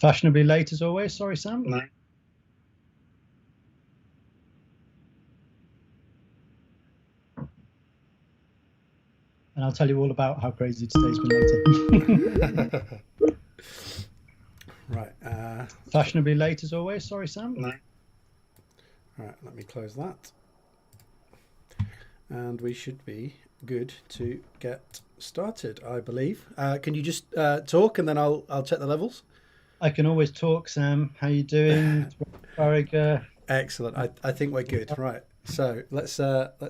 Fashionably late as always. Sorry, Sam. No. And I'll tell you all about how crazy today's been later. Right. Fashionably late as always. Sorry, Sam. No. Right, let me close that. And we should be good to get started, I believe. Can you just talk and then I'll check the levels? I can always talk, Sam. How you doing? Faragher. Excellent. I think we're good. Right. So let's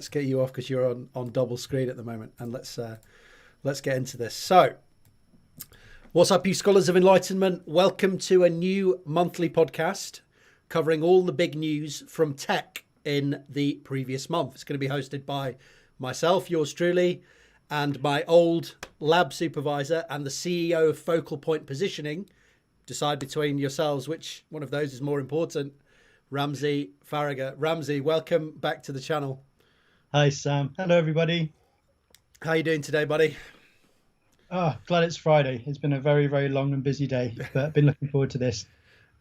get you off because you're on double screen at the moment, and let's get into this. So, what's up, you scholars of enlightenment? Welcome to a new monthly podcast covering all the big news from tech in the previous month. It's going to be hosted by myself, yours truly, and my old lab supervisor and the CEO of Focal Point Positioning. Decide between yourselves which one of those is more important. Ramsey, Faragher. Ramsey, welcome back to the channel. Hi, Sam. Hello, everybody. How are you doing today, buddy? Oh, glad it's Friday. It's been a very, very long and busy day, but I've been looking forward to this.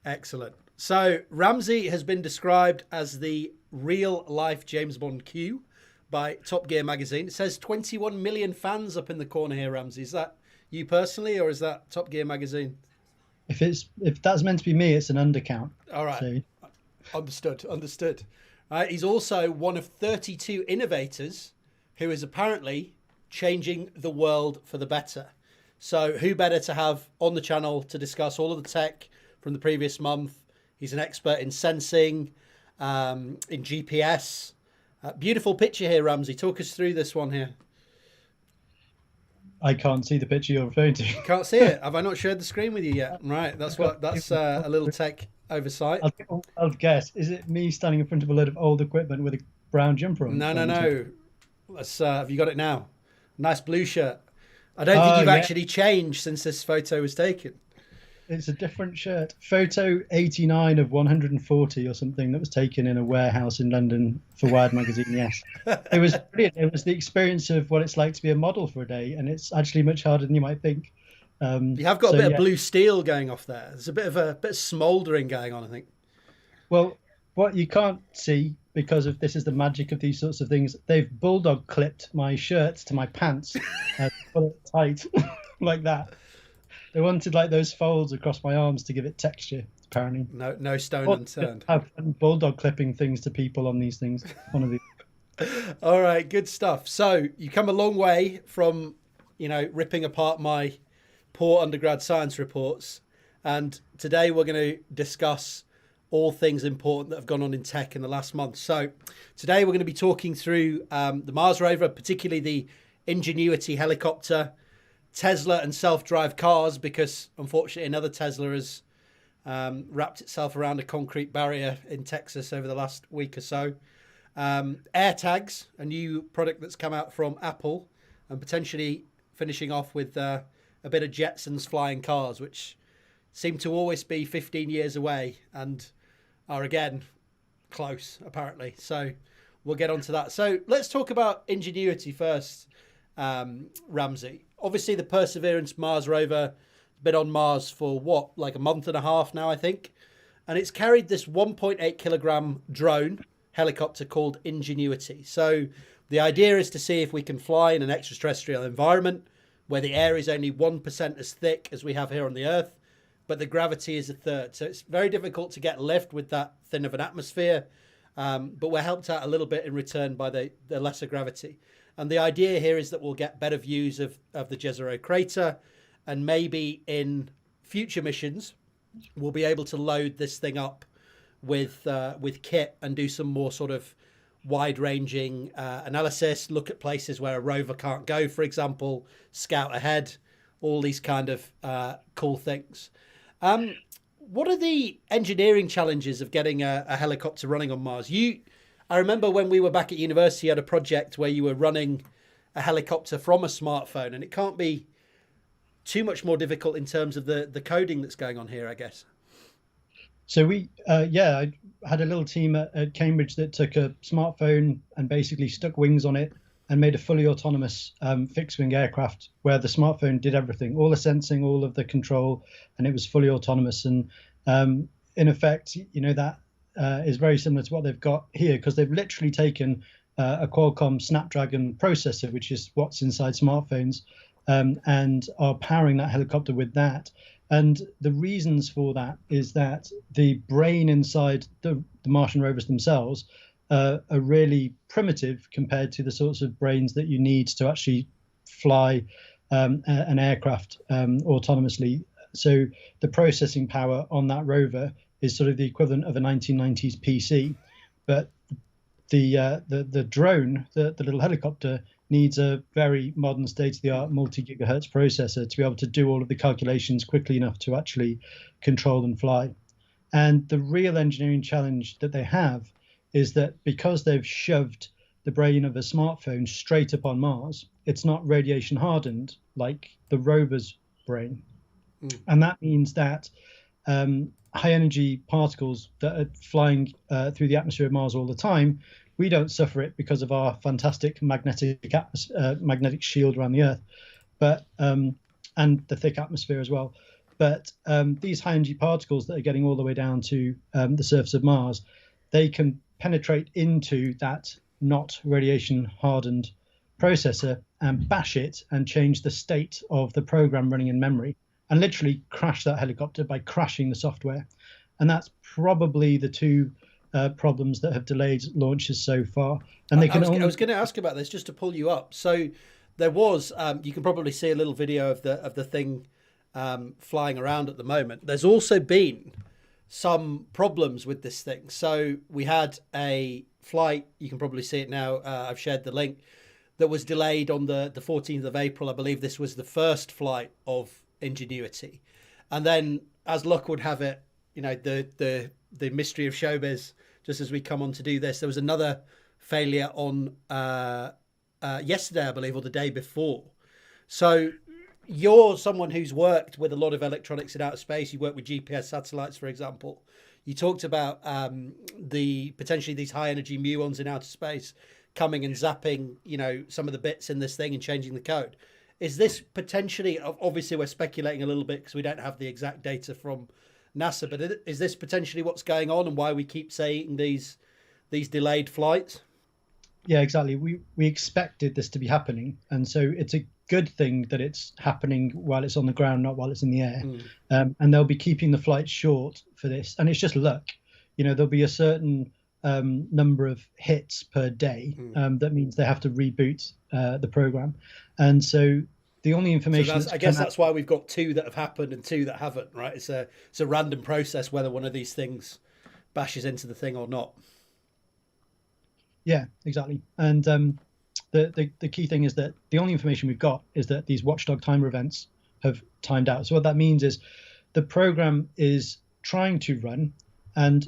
Excellent. So Ramsey has been described as the real life James Bond Q by Top Gear magazine. It says 21 million fans up in the corner here, Ramsey. Is that you personally, or is that Top Gear magazine? If that's meant to be me, it's an undercount. All right. So. Understood. He's also one of 32 innovators who is apparently changing the world for the better. So who better to have on the channel to discuss all of the tech from the previous month? He's an expert in sensing, in GPS. Beautiful picture here, Ramsey. Talk us through this one here. I can't see the picture you're referring to. You can't see it. Have I not shared the screen with you yet? Right. That's a little tech oversight. I'll guess. Is it me standing in front of a load of old equipment with a brown jumper on? No. Let's. Have you got it now? Nice blue shirt. I don't think you've actually changed since this photo was taken. It's a different shirt. Photo 89 of 140 or something that was taken in a warehouse in London for Wired magazine. Yes, it was brilliant. It was the experience of what it's like to be a model for a day, and it's actually much harder than you might think. You have got a bit of blue steel going off there. There's a bit of smouldering going on, I think. Well, what you can't see, because of this is the magic of these sorts of things, they've bulldog clipped my shirt to my pants, put it tight like that. They wanted like those folds across my arms to give it texture. Apparently, no stone unturned. Have bulldog clipping things to people on these things. One of these. All right, good stuff. So you come a long way from, ripping apart my poor undergrad science reports, and today we're going to discuss all things important that have gone on in tech in the last month. So today we're going to be talking through the Mars rover, particularly the Ingenuity helicopter, Tesla and self-drive cars, because unfortunately another Tesla has wrapped itself around a concrete barrier in Texas over the last week or so. AirTags, a new product that's come out from Apple, and potentially finishing off with a bit of Jetsons flying cars, which seem to always be 15 years away and are again close, apparently. So we'll get onto that. So let's talk about Ingenuity first, Ramsey. Obviously, the Perseverance Mars rover has been on Mars for like a month and a half now, I think. And it's carried this 1.8 kilogram drone helicopter called Ingenuity. So the idea is to see if we can fly in an extraterrestrial environment where the air is only 1% as thick as we have here on the Earth, but the gravity is a third. So it's very difficult to get lift with that thin of an atmosphere. But we're helped out a little bit in return by the lesser gravity. And the idea here is that we'll get better views of the Jezero crater, and maybe in future missions, we'll be able to load this thing up with kit and do some more sort of wide-ranging analysis, look at places where a rover can't go, for example, scout ahead, all these kind of cool things. What are the engineering challenges of getting a helicopter running on Mars? I remember when we were back at university, you had a project where you were running a helicopter from a smartphone, and it can't be too much more difficult in terms of the coding that's going on here, I guess. So I had a little team at Cambridge that took a smartphone and basically stuck wings on it and made a fully autonomous fixed-wing aircraft where the smartphone did everything, all the sensing, all of the control, and it was fully autonomous. And in effect, that is very similar to what they've got here, because they've literally taken a Qualcomm Snapdragon processor, which is what's inside smartphones, and are powering that helicopter with that. And the reasons for that is that the brain inside the Martian rovers themselves are really primitive compared to the sorts of brains that you need to actually fly an aircraft autonomously. So the processing power on that rover is sort of the equivalent of a 1990s PC, but the drone, the little helicopter, needs a very modern state-of-the-art multi-gigahertz processor to be able to do all of the calculations quickly enough to actually control and fly. And the real engineering challenge that they have is that because they've shoved the brain of a smartphone straight up on Mars, it's not radiation hardened like the rover's brain. And that means that high energy particles that are flying through the atmosphere of Mars all the time, we don't suffer it because of our fantastic magnetic shield around the Earth, but and the thick atmosphere as well. But these high energy particles that are getting all the way down to the surface of Mars, they can penetrate into that not radiation hardened processor and bash it and change the state of the program running in memory, and literally crash that helicopter by crashing the software. And that's probably the two problems that have delayed launches so far. And they I was going to ask about this just to pull you up. So there was, you can probably see a little video of the thing flying around at the moment. There's also been some problems with this thing. So we had a flight, you can probably see it now, I've shared the link, that was delayed on the 14th of April. I believe this was the first flight of Ingenuity. And then, as luck would have it, the mystery of showbiz, just as we come on to do this, there was another failure on yesterday, I believe, or the day before. So you're someone who's worked with a lot of electronics in outer space. You work with GPS satellites, for example. You talked about potentially these high energy muons in outer space coming and zapping, some of the bits in this thing and changing the code. Is this potentially, obviously we're speculating a little bit because we don't have the exact data from NASA, but is this potentially what's going on and why we keep saying these delayed flights? Yeah, exactly. We expected this to be happening, and so it's a good thing that it's happening while it's on the ground, not while it's in the air. And they'll be keeping the flight short for this, and it's just luck. There'll be a certain number of hits per day. That means they have to reboot the program, and so the only information. So I guess that's why we've got two that have happened and two that haven't. Right? It's a random process whether one of these things bashes into the thing or not. Yeah, exactly. And the key thing is that the only information we've got is that these watchdog timer events have timed out. So what that means is the program is trying to run, and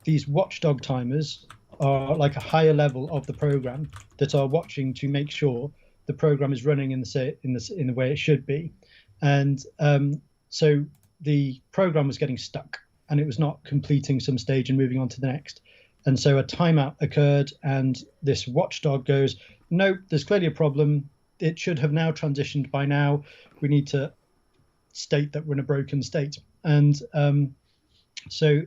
these watchdog timers are like a higher level of the program that are watching to make sure the program is running in the way it should be. And so the program was getting stuck and it was not completing some stage and moving on to the next. And so a timeout occurred, and this watchdog goes, nope, there's clearly a problem. It should have now transitioned by now. We need to state that we're in a broken state. And so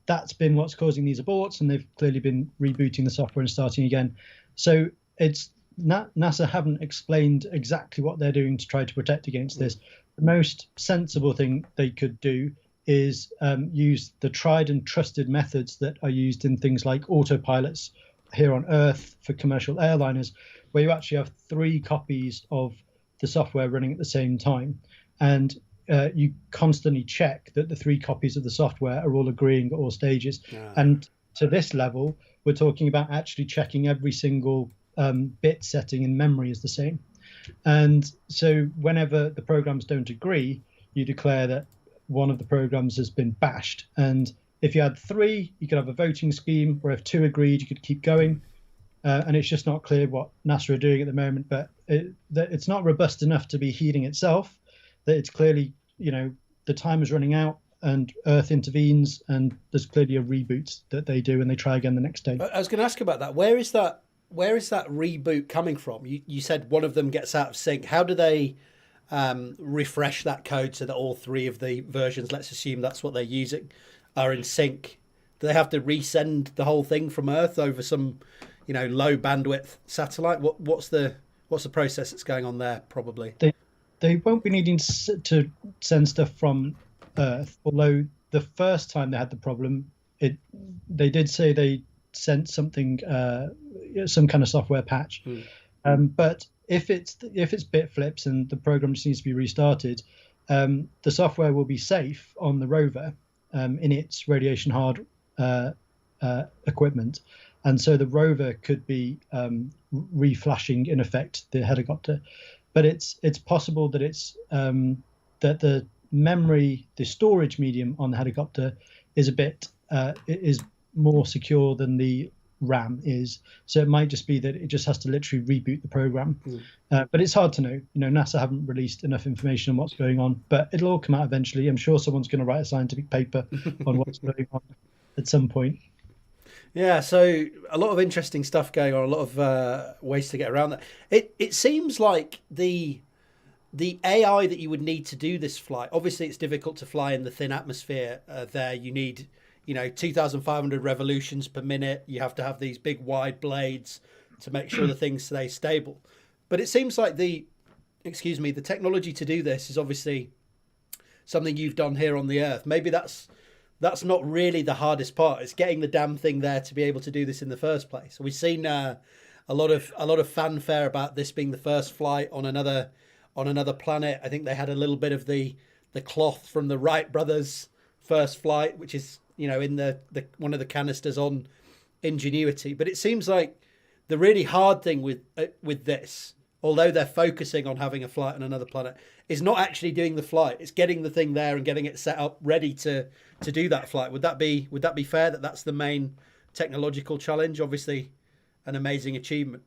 that's been what's causing these aborts, and they've clearly been rebooting the software and starting again. So it's NASA haven't explained exactly what they're doing to try to protect against this. The most sensible thing they could do is use the tried and trusted methods that are used in things like autopilots here on Earth for commercial airliners, where you actually have 3 copies of the software running at the same time. And you constantly check that the 3 copies of the software are all agreeing at all stages. Yeah. And to this level, we're talking about actually checking every single bit setting in memory is the same. And so whenever the programs don't agree, you declare that one of the programs has been bashed. And if you had 3, you could have a voting scheme where if 2 agreed, you could keep going. And it's just not clear what NASA are doing at the moment, but it's not robust enough to be healing itself. That it's clearly, the time is running out and Earth intervenes, and there's clearly a reboot that they do and they try again the next day. I was going to ask about that. Where is that where is that reboot coming from? You said one of them gets out of sync. How do they refresh that code so that all three of the versions, let's assume that's what they're using, are in sync? Do they have to resend the whole thing from Earth over some, low bandwidth satellite? What's the process that's going on there? Probably they won't be needing to send stuff from Earth. Although the first time they had the problem, they did say they sent something, some kind of software patch. But if it's bit flips and the program just needs to be restarted, the software will be safe on the rover in its radiation hard equipment, and so the rover could be reflashing in effect the helicopter. But it's possible that that the memory, the storage medium on the helicopter is is more secure than the RAM is. So it might just be that it just has to literally reboot the program. But it's hard to know. NASA haven't released enough information on what's going on, but it'll all come out eventually. I'm sure someone's going to write a scientific paper on what's going on at some point. Yeah, so a lot of interesting stuff going on, a lot of ways to get around that. It seems like the AI that you would need to do this flight, obviously it's difficult to fly in the thin atmosphere there. You need 2,500 revolutions per minute. You have to have these big wide blades to make sure the things stay stable. But it seems like the technology to do this is obviously something you've done here on the Earth. Maybe that's not really the hardest part. It's getting the damn thing there to be able to do this in the first place. We've seen a lot of fanfare about this being the first flight on another planet. I think they had a little bit of the cloth from the Wright brothers' first flight, which is in the one of the canisters on Ingenuity. But it seems like the really hard thing with this, although they're focusing on having a flight on another planet, is not actually doing the flight. It's getting the thing there and getting it set up ready to do that flight. Would that be fair, that that's the main technological challenge? Obviously an amazing achievement.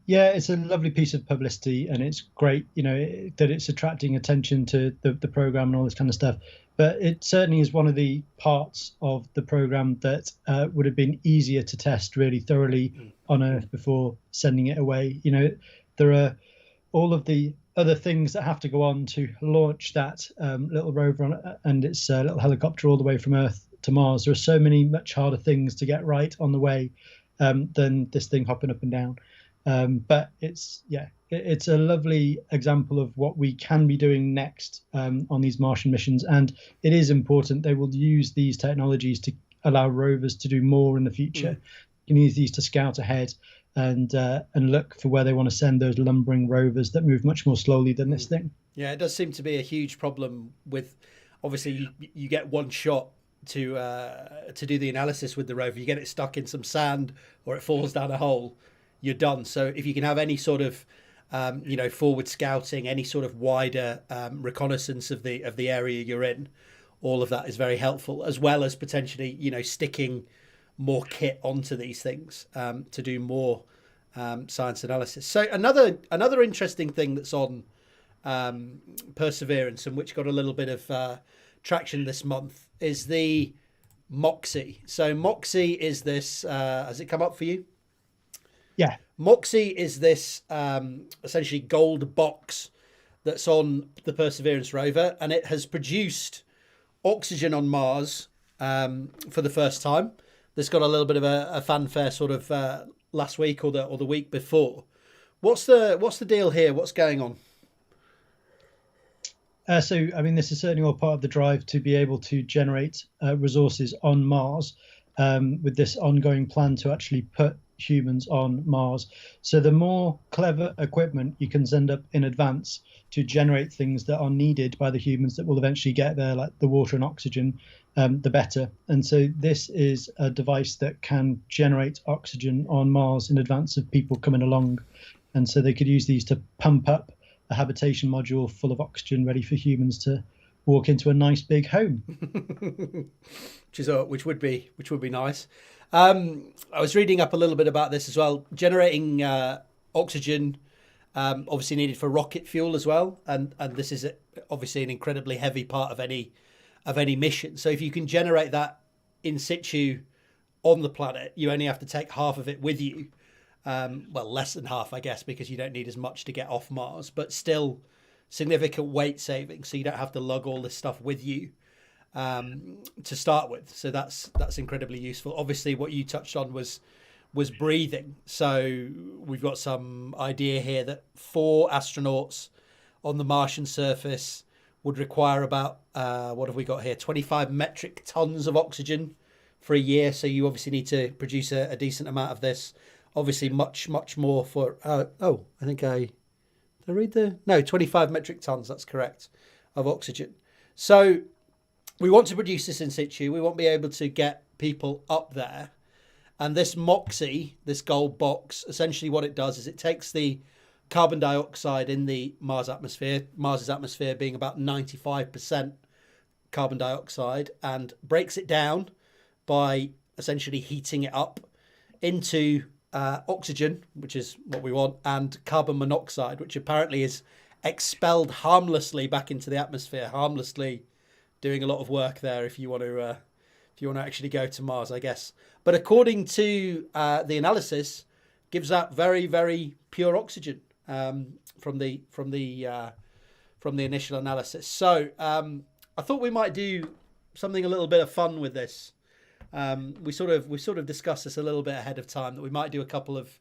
Yeah, it's a lovely piece of publicity, and it's great, that it's attracting attention to the program and all this kind of stuff. But it certainly is one of the parts of the program that would have been easier to test really thoroughly on Earth before sending it away. There are all of the other things that have to go on to launch that little rover and its little helicopter all the way from Earth to Mars. There are so many much harder things to get right on the way than this thing hopping up and down. But it's a lovely example of what we can be doing next on these Martian missions. And it is important. They will use these technologies to allow rovers to do more in the future. You can use these to scout ahead and look for where they want to send those lumbering rovers that move much more slowly than this thing. Yeah, it does seem to be a huge problem with, obviously, you get one shot to do the analysis with the rover. You get it stuck in some sand or it falls down a hole, you're done. So if you can have any sort of forward scouting, any sort of wider reconnaissance of the area you're in, all of that is very helpful, as well as potentially sticking more kit onto these things to do more science analysis. So another interesting thing that's on Perseverance, and which got a little bit of traction this month, is the Moxie. So Moxie is this, has it come up for you? Yeah. Moxie is this essentially gold box that's on the Perseverance rover, and it has produced oxygen on Mars for the first time. This got a little bit of a fanfare sort of last week or the week before. What's the deal here? What's going on? So, this is certainly all part of the drive to be able to generate resources on Mars with this ongoing plan to actually put humans on Mars. So the more clever equipment you can send up in advance to generate things that are needed by the humans that will eventually get there, like the water and oxygen, the better. And so this is a device that can generate oxygen on Mars in advance of people coming along. And so they could use these to pump up a habitation module full of oxygen ready for humans to walk into a nice big home. which would be nice. I was reading up a little bit about this as well. Generating oxygen, obviously needed for rocket fuel as well, and this is obviously an incredibly heavy part of any mission. So if you can generate that in situ on the planet, you only have to take half of it with you. Well, less than half, I guess, because you don't need as much to get off Mars, but still significant weight saving. So you don't have to lug all this stuff with you to start with. So that's incredibly useful. Obviously, what you touched on was breathing. So we've got some idea here that 4 astronauts on the Martian surface would require about, what have we got here? 25 metric tons of oxygen for a year. So you obviously need to produce a decent amount of this. Obviously, much more for, I think did I read no, 25 metric tons, that's correct, of oxygen. So we want to produce this in situ. We want to be able to get people up there. And this MOXIE, this gold box, essentially what it does is it takes the carbon dioxide in the Mars atmosphere, Mars's atmosphere being about 95% carbon dioxide, and breaks it down by essentially heating it up into oxygen, which is what we want, and carbon monoxide, which apparently is expelled harmlessly back into the atmosphere, harmlessly doing a lot of work there if you want to actually go to Mars, I guess. But according to the analysis, gives out very, very pure oxygen from the initial analysis. So I thought we might do something a little bit of fun with this. We sort of discussed this a little bit ahead of time, that we might do a couple of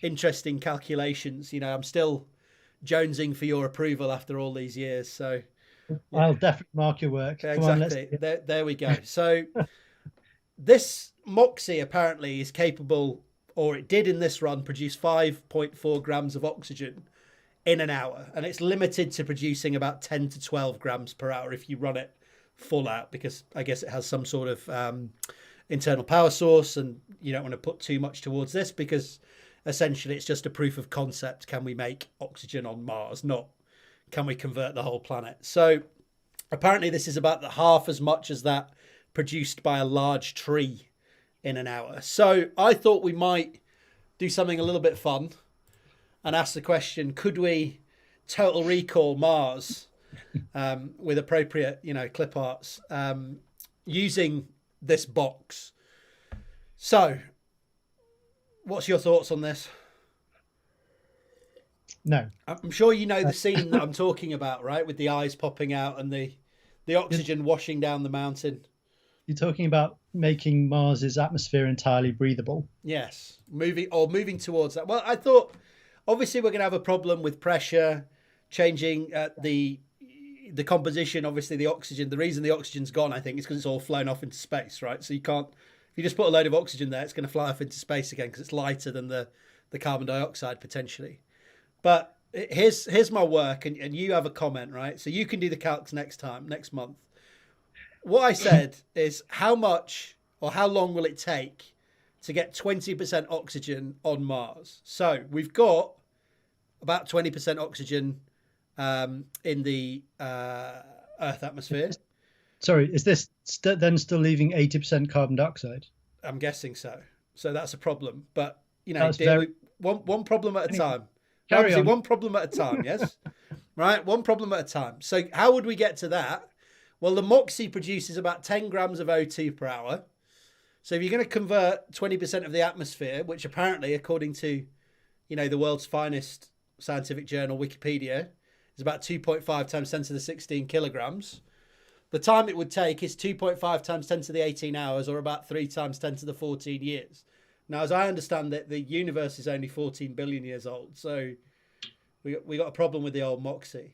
interesting calculations. You know, I'm still jonesing for your approval after all these years, so I'll definitely mark your work. yeah, Come exactly. There we go. So this MOXIE apparently is capable, or it did in this run, produce 5.4 grams of oxygen in an hour, and it's limited to producing about 10 to 12 grams per hour if you run it full out, because I guess it has some sort of internal power source, and you don't want to put too much towards this because essentially it's just a proof of concept. Can we make oxygen on Mars? Not can we convert the whole planet? So apparently this is about half as much as that produced by a large tree in an hour. So I thought we might do something a little bit fun and ask the question, could we total recall Mars with appropriate, clip arts using this box? So what's your thoughts on this? No. I'm sure you know the scene that I'm talking about, right? With the eyes popping out and the oxygen washing down the mountain. You're talking about making Mars's atmosphere entirely breathable. Yes. Moving towards that. Well, I thought obviously we're going to have a problem with pressure, changing the composition. Obviously the oxygen, the reason the oxygen's gone, I think, is because it's all flown off into space, right? So you can't, if you just put a load of oxygen there, it's going to fly off into space again because it's lighter than the carbon dioxide potentially. But here's my work, and you have a comment, right? So you can do the calcs next month. What I said is how much or how long will it take to get 20% oxygen on Mars? So we've got about 20% oxygen in the Earth atmosphere. Sorry, is this then still leaving 80% carbon dioxide? I'm guessing so. So that's a problem. But, one problem at a time. Carry on. One problem at a time, yes? Right, one problem at a time. So how would we get to that? Well, the MOXIE produces about 10 grams of O2 per hour. So if you're going to convert 20% of the atmosphere, which apparently, according to, the world's finest scientific journal, Wikipedia, is about 2.5 times 10 to the 16 kilograms. The time it would take is 2.5 times 10 to the 18 hours, or about 3 times 10 to the 14 years. Now, as I understand it, the universe is only 14 billion years old. So we got a problem with the old MOXIE.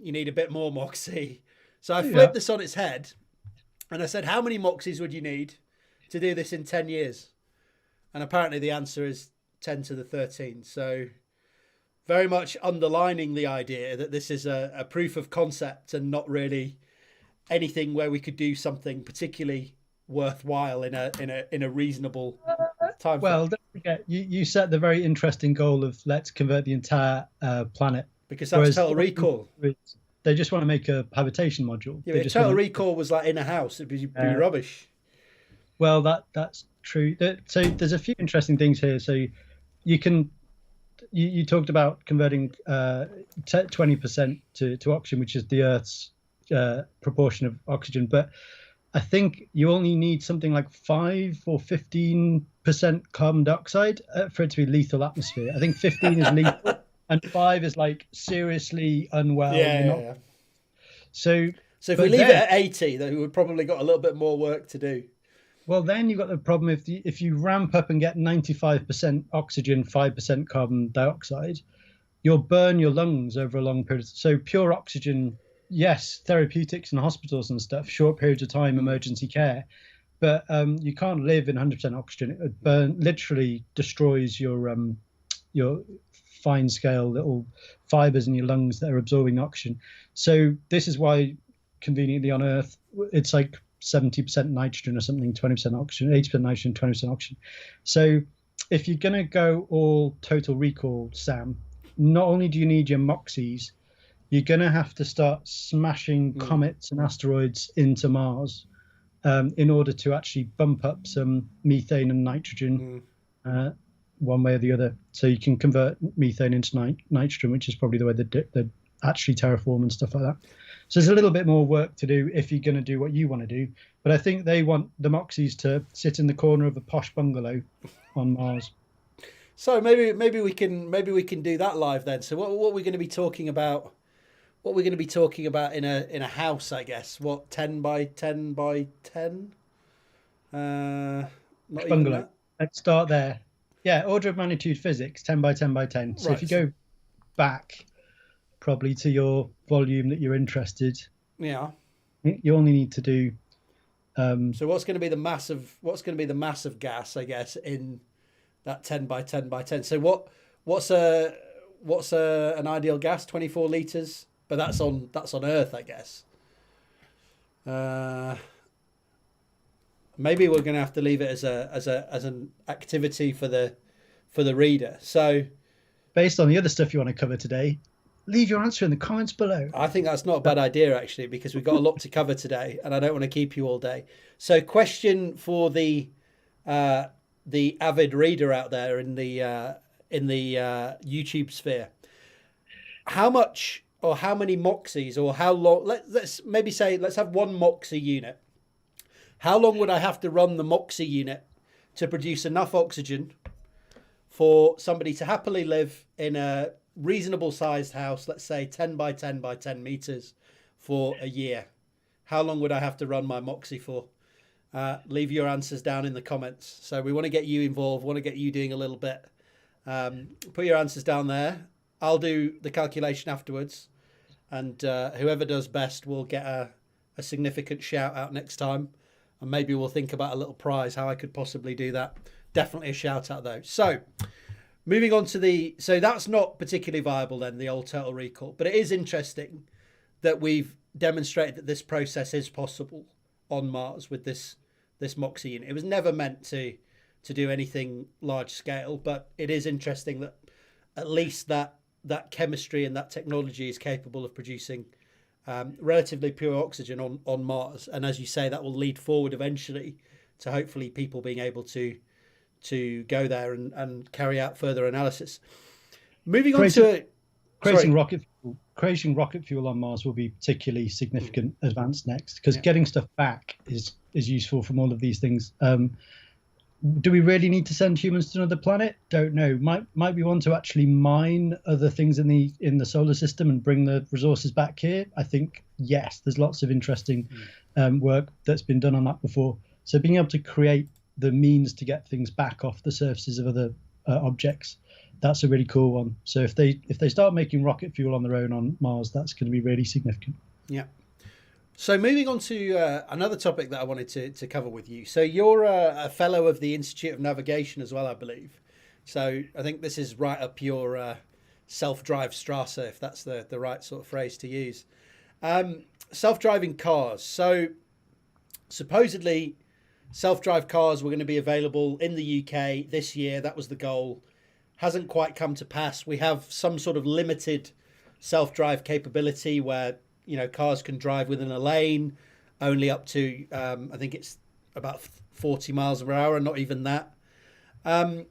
You need a bit more MOXIE. So I flipped this on its head and I said, how many MOXIEs would you need to do this in 10 years? And apparently the answer is 10 to the 13. So very much underlining the idea that this is a proof of concept and not really anything where we could do something particularly worthwhile in a reasonable time. Well, don't forget, you set the very interesting goal of let's convert the entire planet, because that's Total Recall. They just want to make a habitation module. Yeah, but Total Recall was like in a house. It'd be rubbish. Well, that's true. So there's a few interesting things here. So you talked about converting 20% to oxygen, which is the Earth's proportion of oxygen. But I think you only need something like 5 or 15% carbon dioxide for it to be lethal atmosphere. I think 15 is lethal and 5 is like seriously unwell. Yeah, You're yeah, not. yeah. So, So if we but leave it then, at 80, then we've probably got a little bit more work to do. well, then you've got the problem if you ramp up and get 95% oxygen, 5% carbon dioxide, you'll burn your lungs over a long period. So pure oxygen, yes, therapeutics in hospitals and stuff, short periods of time, emergency care, but you can't live in 100% oxygen. It literally destroys your fine scale little fibers in your lungs that are absorbing oxygen. So this is why conveniently on Earth it's like 70% nitrogen or something, 20% oxygen, 80% nitrogen, 20% oxygen. So if you're going to go all total recall, Sam, not only do you need your MOXIEs, you're going to have to start smashing comets and asteroids into Mars in order to actually bump up some methane and nitrogen one way or the other. So you can convert methane into nitrogen, which is probably the way they actually terraform and stuff like that. So there's a little bit more work to do if you're going to do what you want to do. But I think they want the MOXIEs to sit in the corner of a posh bungalow on Mars. So maybe we can do that live then. So what are we going to be talking about? What we're going to be talking about in a house, I guess. What 10 by 10 by 10? Not even Bungalow. that. Let's start there. Yeah, order of magnitude physics, 10 by 10 by 10. So if you go back probably to your volume that you're interested, yeah, you only need to do. So what's going to be the mass of gas, I guess, in that 10 by 10 by 10? So what's an ideal gas? 24 liters, but that's on Earth, I guess. Maybe we're going to have to leave it as an activity for the reader. So, based on the other stuff you want to cover today, leave your answer in the comments below. I think that's not a bad idea, actually, because we've got a lot to cover today, and I don't want to keep you all day. So, question for the avid reader out there in the YouTube sphere: how much or how many MOXIEs or how long? Let's maybe say let's have one MOXIE unit. How long would I have to run the MOXIE unit to produce enough oxygen for somebody to happily live in a reasonable sized house, let's say 10 by 10 by 10 meters, for a year? How long would I have to run my MOXIE for? Leave your answers down in the comments. So we want to get you involved, want to get you doing a little bit. Put your answers down there. I'll do the calculation afterwards. And whoever does best will get a significant shout out next time. And maybe we'll think about a little prize, how I could possibly do that. Definitely a shout out though. So moving on to so that's not particularly viable then, the old total recall. But it is interesting that we've demonstrated that this process is possible on Mars with this MOXIE unit. It was never meant to do anything large scale, but it is interesting that at least that chemistry and that technology is capable of producing relatively pure oxygen on Mars. And as you say, that will lead forward eventually to hopefully people being able to go there and carry out further analysis. Moving on to creating rocket fuel on Mars will be particularly significant advance next, because getting stuff back is useful from all of these things. Do we really need to send humans to another planet? Don't know. Might we want to actually mine other things in the solar system and bring the resources back here? I think yes. There's lots of interesting work that's been done on that before. So being able to create the means to get things back off the surfaces of other objects, that's a really cool one. So if they start making rocket fuel on their own on Mars, that's going to be really significant. Yeah. So moving on to another topic that I wanted to cover with you. So you're a fellow of the Institute of Navigation as well, I believe. So I think this is right up your self-drive Strasse, if that's the right sort of phrase to use. Self-driving cars. So supposedly self-drive cars were going to be available in the UK this year. That was the goal. Hasn't quite come to pass. We have some sort of limited self-drive capability where cars can drive within a lane, only up to, I think it's about 40 miles per hour, not even that. And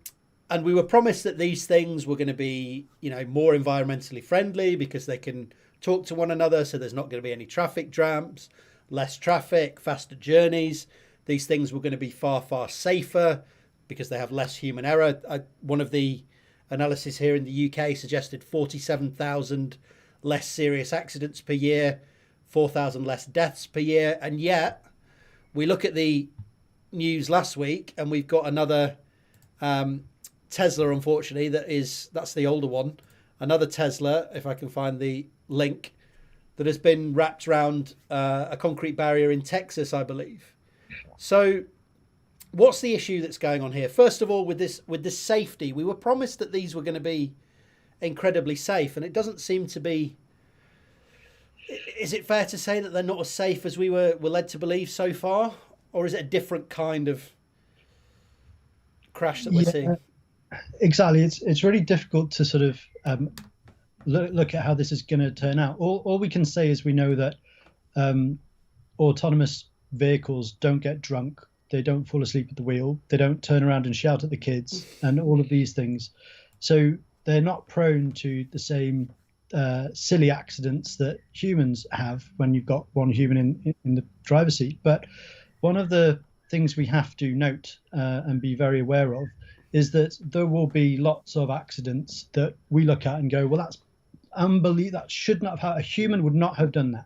we were promised that these things were going to be, more environmentally friendly because they can talk to one another, so there's not going to be any traffic jams. less traffic, faster journeys. These things were going to be far, far safer because they have less human error. One of the analysis here in the UK suggested 47,000 less serious accidents per year, 4,000 less deaths per year. And yet we look at the news last week and we've got another Tesla, unfortunately, that's the older one. Another Tesla, if I can find the link, that has been wrapped around a concrete barrier in Texas, I believe. So what's the issue that's going on here? First of all, with this safety, we were promised that these were going to be incredibly safe, and it doesn't seem to be. Is it fair to say that they're not as safe as we were led to believe so far? Or is it a different kind of crash that we're seeing? Exactly. It's really difficult to sort of look at how this is going to turn out. All we can say is we know that autonomous vehicles don't get drunk. They don't fall asleep at the wheel. They don't turn around and shout at the kids and all of these things. So they're not prone to the same silly accidents that humans have when you've got one human in the driver's seat. But one of the things we have to note and be very aware of is that there will be lots of accidents that we look at and go, well, that's unbelievable. That should not have happened. A human would not have done that.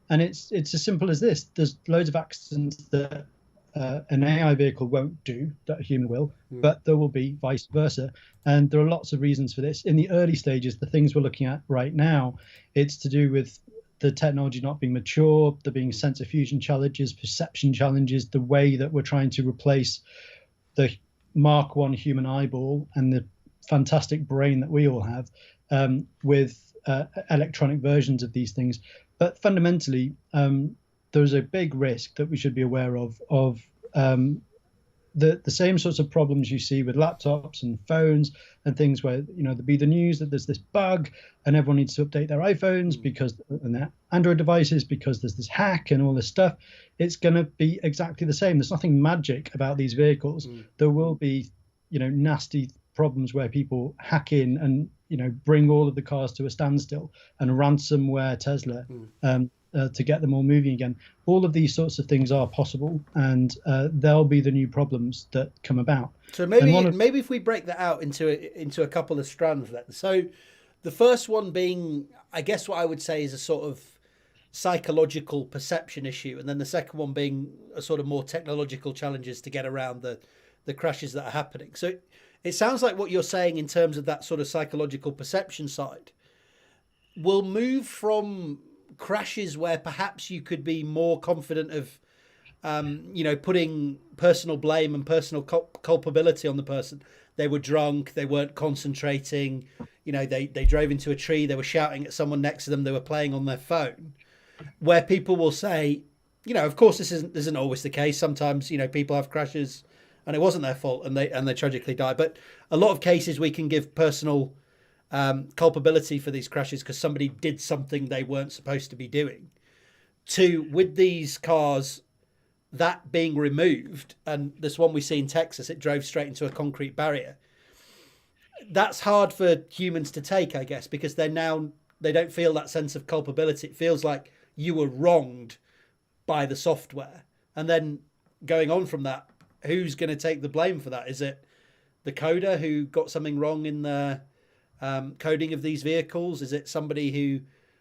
And it's as simple as this. There's loads of accidents that an AI vehicle won't do that a human will, but there will be vice versa. And there are lots of reasons for this. In the early stages, the things we're looking at right now, it's to do with the technology not being mature, there being sensor fusion challenges, perception challenges, the way that we're trying to replace the Mark I human eyeball and the fantastic brain that we all have with electronic versions of these things. But fundamentally, there's a big risk that we should be aware of the same sorts of problems you see with laptops and phones and things where, there'll be the news that there's this bug and everyone needs to update their iPhones and their Android devices because there's this hack and all this stuff. It's going to be exactly the same. There's nothing magic about these vehicles. There will be, nasty problems where people hack in and, bring all of the cars to a standstill and ransomware Tesla to get them all moving again. All of these sorts of things are possible, and they'll be the new problems that come about. So maybe if we break that out into a couple of strands then. So the first one being, I guess what I would say is a sort of psychological perception issue, and then the second one being a sort of more technological challenges to get around the crashes that are happening. So it sounds like what you're saying in terms of that sort of psychological perception side will move from crashes where perhaps you could be more confident of putting personal blame and personal culpability on the person. They were drunk, they weren't concentrating, they drove into a tree, they were shouting at someone next to them, they were playing on their phone, where people will say, of course this isn't always the case. Sometimes people have crashes and it wasn't their fault and they tragically die, but a lot of cases we can give personal culpability for these crashes because somebody did something they weren't supposed to be doing. With these cars, that being removed, and this one we see in Texas, it drove straight into a concrete barrier. That's hard for humans to take, I guess, because they don't feel that sense of culpability. It feels like you were wronged by the software. And then going on from that, who's going to take the blame for that? Is it the coder who got something wrong in the coding of these vehicles? Is it somebody who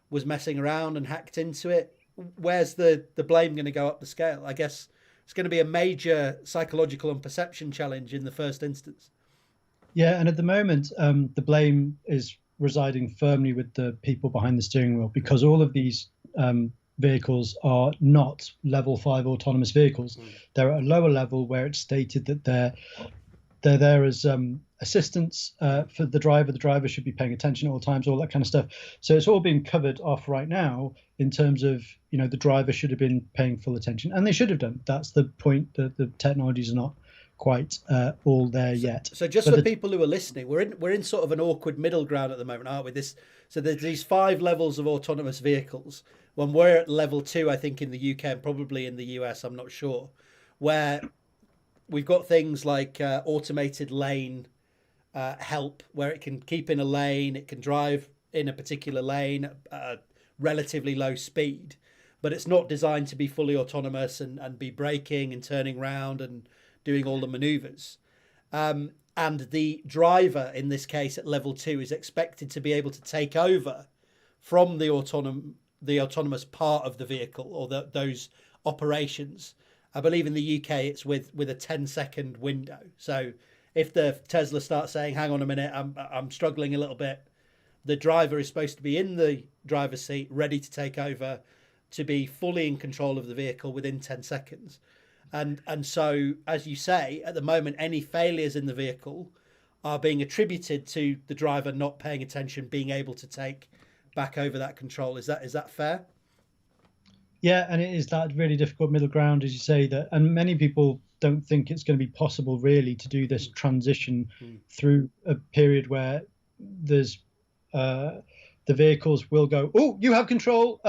was messing around and hacked into it? Where's the blame going to go up the scale? I guess it's going to be a major psychological and perception challenge in the first instance. Yeah, and at the moment, the blame is residing firmly with the people behind the steering wheel because all of these vehicles are not level 5 autonomous vehicles. They're at a lower level where it's stated that they're there as assistance for the driver. The driver should be paying attention at all times, all that kind of stuff. So it's all being covered off right now in terms of, the driver should have been paying full attention, and they should have done. That's the point, that the technologies are not quite all there yet. So just for people who are listening, we're in sort of an awkward middle ground at the moment, aren't we? So there's these 5 levels of autonomous vehicles. When we're at level 2, I think in the UK and probably in the US, I'm not sure, where we've got things like automated lane help, where it can keep in a lane, it can drive in a particular lane at a relatively low speed. but it's not designed to be fully autonomous and be braking and turning around and doing all the maneuvers. And the driver, in this case at level 2, is expected to be able to take over from the autonomous part of the vehicle, or those operations. I believe in the UK it's with a 10-second window. So if the Tesla starts saying, hang on a minute, I'm struggling a little bit, the driver is supposed to be in the driver's seat, ready to take over, to be fully in control of the vehicle within 10 seconds. And so, as you say, at the moment, any failures in the vehicle are being attributed to the driver not paying attention, being able to take back over that control. Is that fair? Yeah, and it is that really difficult middle ground, as you say, that, and many people don't think it's going to be possible really to do this transition through a period where there's the vehicles will go, oh, you have control,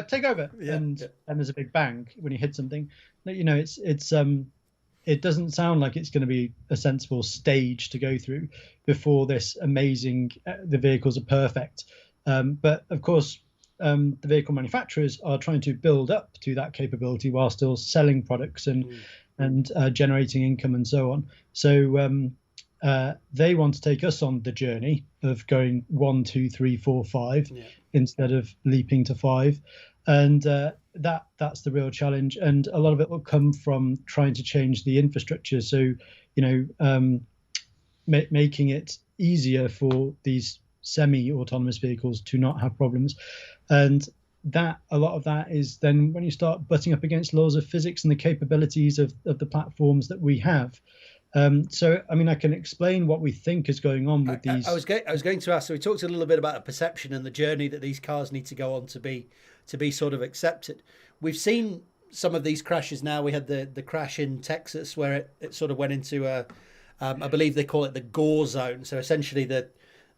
take over, and there's a big bang when you hit something. You know, it doesn't sound like it's going to be a sensible stage to go through before this amazing, the vehicles are perfect. But of course, the vehicle manufacturers are trying to build up to that capability while still selling products and generating income and so on. So they want to take us on the journey of going 1, 2, 3, 4, 5 instead of leaping to 5. And that's the real challenge. And a lot of it will come from trying to change the infrastructure. So, you know, making it easier for these semi-autonomous vehicles to not have problems. And that, a lot of that is then when you start butting up against laws of physics and the capabilities of the platforms that we have. So, I mean, I can explain what we think is going on with these. I was going to ask. So we talked a little bit about the perception and the journey that these cars need to go on to be sort of accepted. We've seen some of these crashes now. We had the crash in Texas where it sort of went into I believe they call it the gore zone. So essentially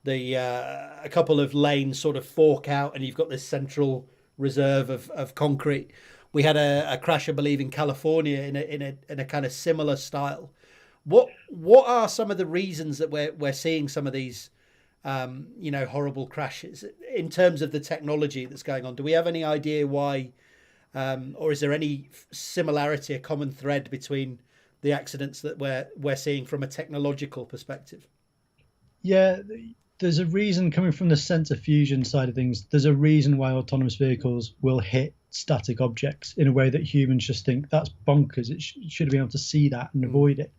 a couple of lanes sort of fork out, and you've got this central reserve of concrete. We had a crash, I believe, in California in a kind of similar style. What are some of the reasons that we're seeing some of these horrible crashes in terms of the technology that's going on? Do we have any idea why, or is there any similarity, a common thread between the accidents that we're seeing from a technological perspective? Yeah, there's a reason coming from the sensor fusion side of things. There's a reason why autonomous vehicles will hit static objects in a way that humans just think that's bonkers. It should have been able to see that and avoid it.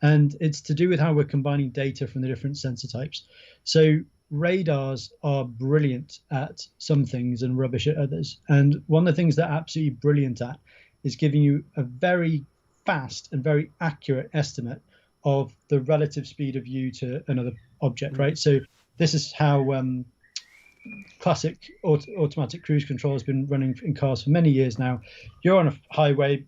And it's to do with how we're combining data from the different sensor types. So radars are brilliant at some things and rubbish at others. And one of the things they're absolutely brilliant at is giving you a very fast and very accurate estimate of the relative speed of view to another object, right? So this is how classic automatic cruise control has been running in cars for many years now. You're on a highway,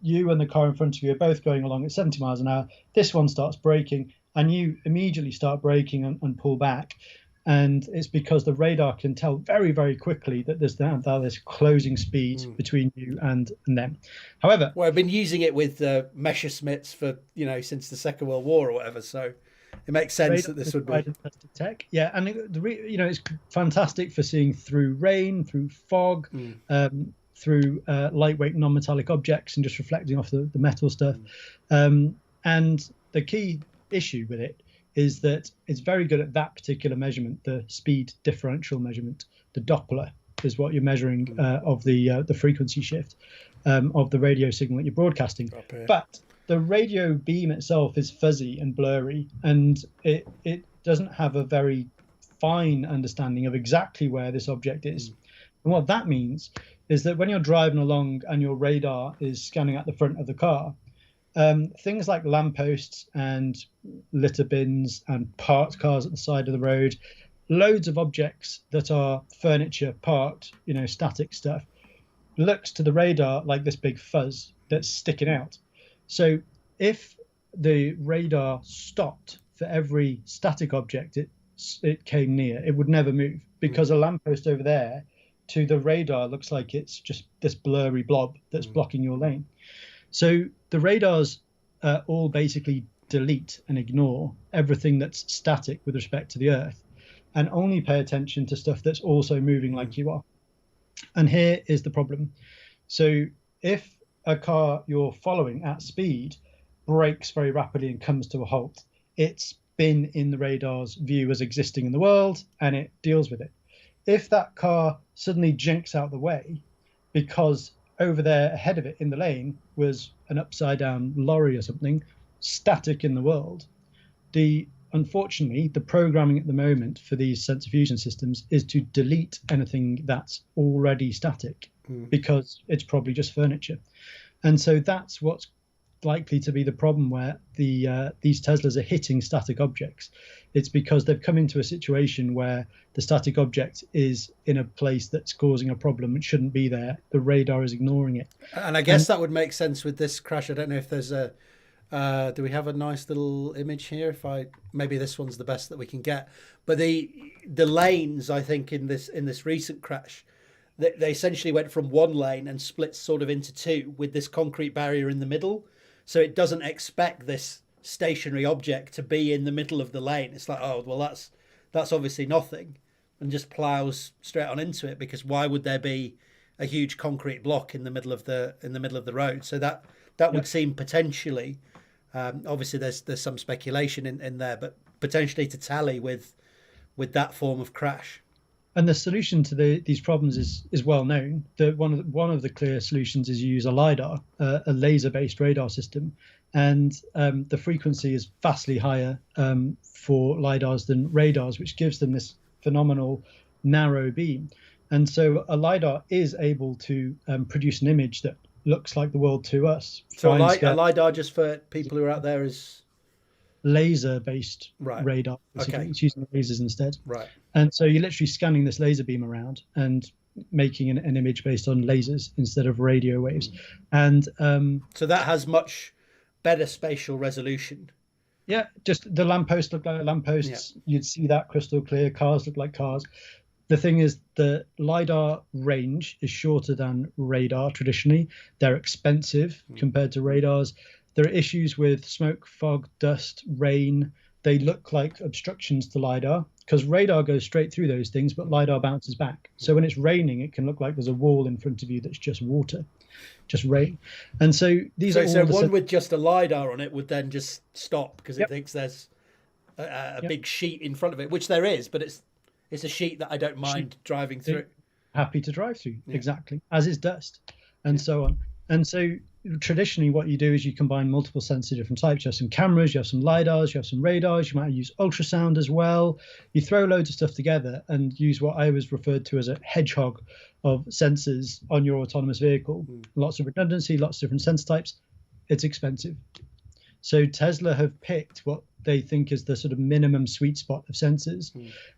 you and the car in front of you are both going along at 70 miles an hour. This one starts braking and you immediately start braking and pull back. And it's because the radar can tell very, very quickly that there's this closing speed between you and them. However, well, I've been using it with Messerschmitts for, since the Second World War or whatever. So it makes sense that this would be tech. Yeah, and it's fantastic for seeing through rain, through fog, through lightweight non-metallic objects and just reflecting off the metal stuff. And the key issue with it is that it's very good at that particular measurement, the speed differential measurement. The Doppler is what you're measuring of the frequency shift of the radio signal that you're broadcasting. But the radio beam itself is fuzzy and blurry, and it doesn't have a very fine understanding of exactly where this object is. And what that means is that when you're driving along and your radar is scanning at the front of the car, things like lampposts and litter bins and parked cars at the side of the road, loads of objects that are furniture, parked, static stuff, looks to the radar like this big fuzz that's sticking out. So if the radar stopped for every static object it came near, it would never move, because a lamppost over there to the radar looks like it's just this blurry blob that's blocking your lane. So the radars all basically delete and ignore everything that's static with respect to the Earth, and only pay attention to stuff that's also moving like you are. And here is the problem. So if a car you're following at speed brakes very rapidly and comes to a halt, it's been in the radar's view as existing in the world, and it deals with it. If that car suddenly jinks out the way because over there ahead of it in the lane was an upside down lorry or something static in the world, unfortunately the programming at the moment for these sensor fusion systems is to delete anything that's already static because it's probably just furniture. And so that's what's likely to be the problem where these Teslas are hitting static objects. It's because they've come into a situation where the static object is in a place that's causing a problem. It shouldn't be there. The radar is ignoring it. And I guess that would make sense with this crash. I don't know if there's a do we have a nice little image here? Maybe this one's the best that we can get. But the lanes, I think, in this recent crash, they essentially went from one lane and split sort of into two with this concrete barrier in the middle. So it doesn't expect this stationary object to be in the middle of the lane. It's like, oh, well, that's obviously nothing, and just plows straight on into it, because why would there be a huge concrete block in the middle of the road? So that would seem potentially, obviously there's some speculation in there, but potentially to tally with that form of crash. And the solution to these problems is well known. One of the clear solutions is you use a LiDAR, a laser-based radar system, and the frequency is vastly higher for LiDARs than radars, which gives them this phenomenal narrow beam. And so a LiDAR is able to produce an image that looks like the world to us. So a LiDAR, just for people who are out there, is laser-based radar. Okay. It's using lasers instead. Right. And so you're literally scanning this laser beam around and making an image based on lasers instead of radio waves. And so that has much better spatial resolution. Yeah, just the lampposts look like lampposts. Yeah. You'd see that crystal clear. Cars look like cars. The thing is, the LiDAR range is shorter than radar traditionally. They're expensive compared to radars. There are issues with smoke, fog, dust, rain. They look like obstructions to LiDAR because radar goes straight through those things, but LiDAR bounces back. So when it's raining, it can look like there's a wall in front of you that's just water, just rain. And so these are all so one with just a LiDAR on it would then just stop because it thinks there's a big sheet in front of it, which there is, but it's a sheet that I don't mind driving through. Happy to drive through, exactly, as is dust, and so on. And so traditionally what you do is you combine multiple sensors of different types. You have some cameras, you have some LiDARs, you have some radars, you might use ultrasound as well. You throw loads of stuff together and use what I always referred to as a hedgehog of sensors on your autonomous vehicle. Lots of redundancy, lots of different sensor types. It's expensive. So Tesla have picked what they think is the sort of minimum sweet spot of sensors.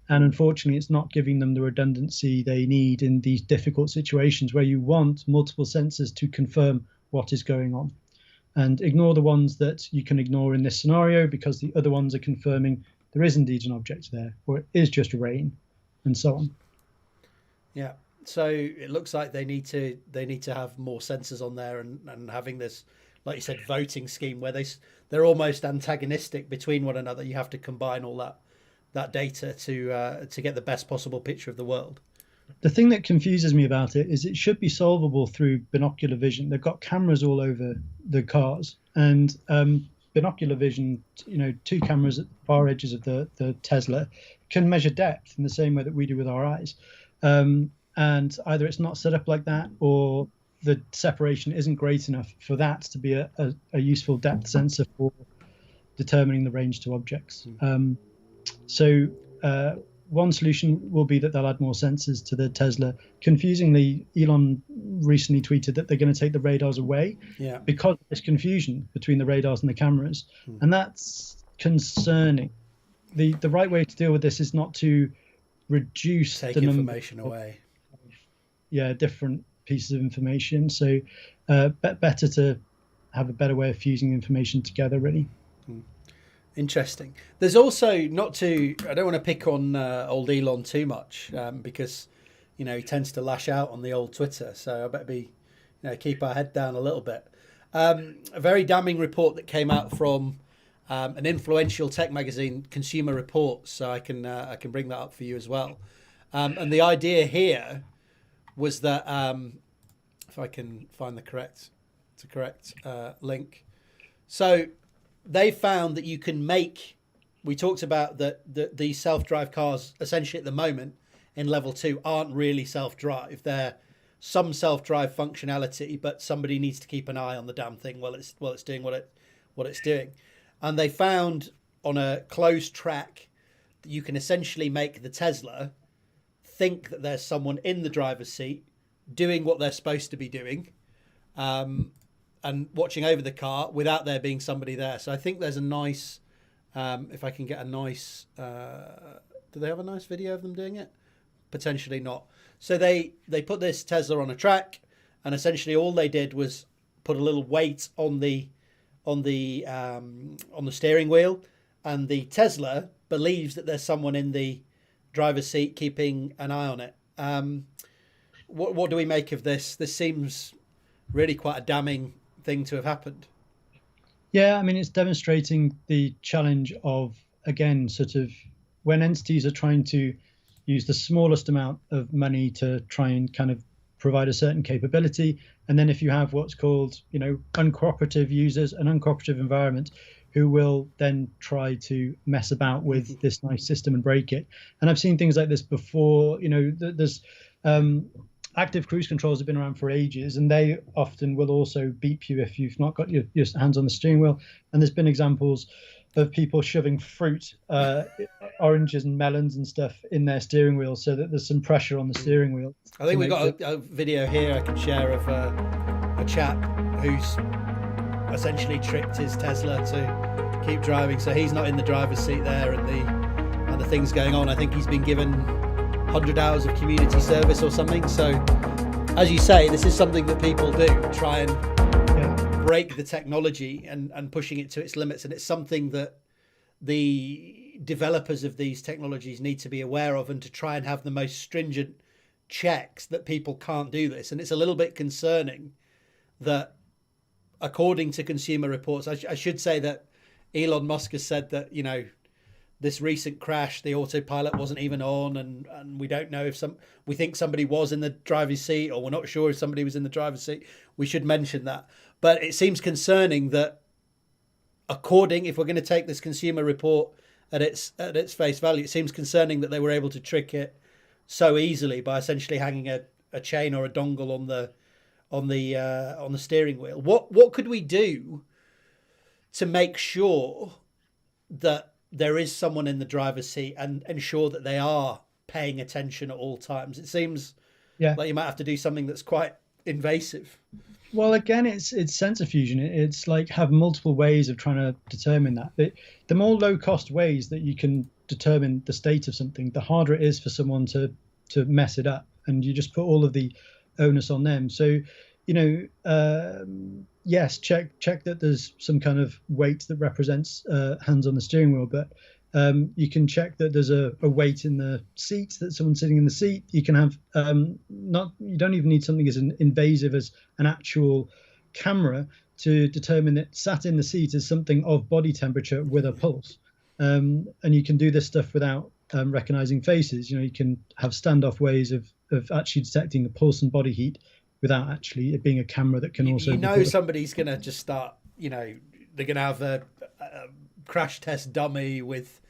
And unfortunately, it's not giving them the redundancy they need in these difficult situations where you want multiple sensors to confirm what is going on. And ignore the ones that you can ignore in this scenario because the other ones are confirming there is indeed an object there, or it is just rain, and so on. Yeah. So it looks like they need to have more sensors on there and having this, like you said, voting scheme where they're almost antagonistic between one another. You have to combine all that data to get the best possible picture of the world. The thing that confuses me about it is it should be solvable through binocular vision. They've got cameras all over the cars, and binocular vision, two cameras at the far edges of the Tesla can measure depth in the same way that we do with our eyes. And either it's not set up like that, or the separation isn't great enough for that to be a useful depth sensor for determining the range to objects. So one solution will be that they'll add more sensors to the Tesla. Confusingly, Elon recently tweeted that they're going to take the radars away because there's confusion between the radars and the cameras. And that's concerning. The right way to deal with this is not to reduce the information away. Different pieces of information. So better to have a better way of fusing information together, really. Interesting. There's also I don't want to pick on old Elon too much because he tends to lash out on the old Twitter, so I better keep our head down a little bit. A very damning report that came out from an influential tech magazine, Consumer Reports, so I can bring that up for you as well. And the idea here was that if I can find the correct link. So they found that you can make. We talked about that these self-drive cars essentially at the moment in level 2 aren't really self-drive. They're some self-drive functionality, but somebody needs to keep an eye on the damn thing while it's doing what it's doing. And they found on a closed track that you can essentially make the Tesla think that there's someone in the driver's seat doing what they're supposed to be doing, and watching over the car without there being somebody there. So I think there's a nice, if I can get a nice, do they have a nice video of them doing it? Potentially not. So they put this Tesla on a track, and essentially all they did was put a little weight on the steering wheel, and the Tesla believes that there's someone in the driver's seat keeping an eye on it. What do we make of this? This seems really quite a damning thing to have happened. Yeah, I mean, it's demonstrating the challenge of, again, sort of when entities are trying to use the smallest amount of money to try and kind of provide a certain capability. And then if you have what's called, uncooperative users, an uncooperative environment, who will then try to mess about with this nice system and break it. And I've seen things like this before. There's active cruise controls have been around for ages, and they often will also beep you if you've not got your hands on the steering wheel. And there's been examples of people shoving fruit, oranges and melons and stuff in their steering wheel so that there's some pressure on the steering wheel. I think we've got a video here I can share of a chap who's essentially tricked his Tesla to keep driving. So he's not in the driver's seat there, and the thing's going on. I think he's been given 100 hours of community service or something. So as you say, this is something that people do, try and break the technology and pushing it to its limits. And it's something that the developers of these technologies need to be aware of, and to try and have the most stringent checks that people can't do this. And it's a little bit concerning that, according to Consumer Reports, I should say that Elon Musk has said that, this recent crash, the autopilot wasn't even on, and we don't know if we think somebody was in the driver's seat, or we're not sure if somebody was in the driver's seat. We should mention that. But it seems concerning that, if we're going to take this Consumer Report at its face value, it seems concerning that they were able to trick it so easily by essentially hanging a chain or a dongle on the steering wheel. What could we do to make sure that there is someone in the driver's seat and ensure that they are paying attention at all times? It seems like you might have to do something that's quite invasive. Well, again, it's sensor fusion. It's like have multiple ways of trying to determine that. The more low-cost ways that you can determine the state of something, the harder it is for someone to mess it up, and you just put all of the onus on them. So, yes, check that there's some kind of weight that represents hands on the steering wheel, but you can check that there's a weight in the seat, that someone's sitting in the seat. You can have you don't even need something as invasive as an actual camera to determine that sat in the seat is something of body temperature with a pulse. And you can do this stuff without recognizing faces. You can have standoff ways of actually detecting the pulse and body heat without actually it being a camera that can also... somebody's going to just start, they're going to have a crash test dummy with,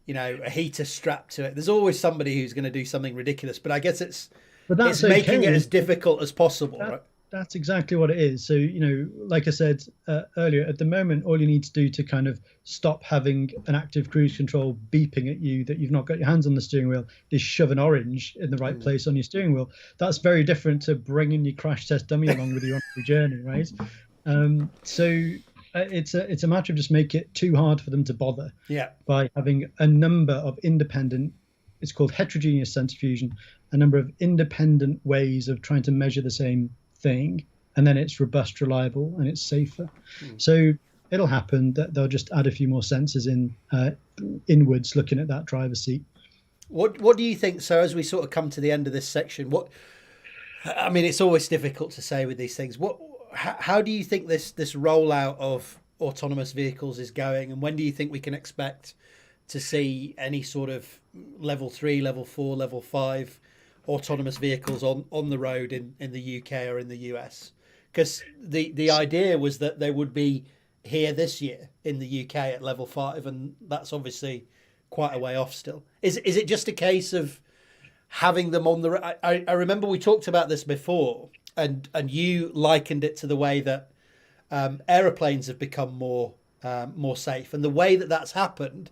a heater strapped to it. There's always somebody who's going to do something ridiculous, but I guess it's making it as difficult as possible, right? That's exactly what it is. So, like I said earlier, at the moment, all you need to do to kind of stop having an active cruise control beeping at you that you've not got your hands on the steering wheel is shove an orange in the right place on your steering wheel. That's very different to bringing your crash test dummy along with you on the journey, right? So it's a matter of just make it too hard for them to bother by having a number of independent, it's called heterogeneous sensor fusion, a number of independent ways of trying to measure the same thing, and then it's robust, reliable, and it's safer. So it'll happen that they'll just add a few more sensors in inwards looking at that driver's seat. What do you think? So as we sort of come to the end of this section, it's always difficult to say with these things. How do you think this rollout of autonomous vehicles is going, and when do you think we can expect to see any sort of level 3, level 4, level 5 autonomous vehicles on the road in the UK or in the US? Because the idea was that they would be here this year in the UK at level 5, and that's obviously quite a way off still. Is it just a case of having them on the... I remember we talked about this before, and you likened it to the way that aeroplanes have become more safe. And the way that that's happened,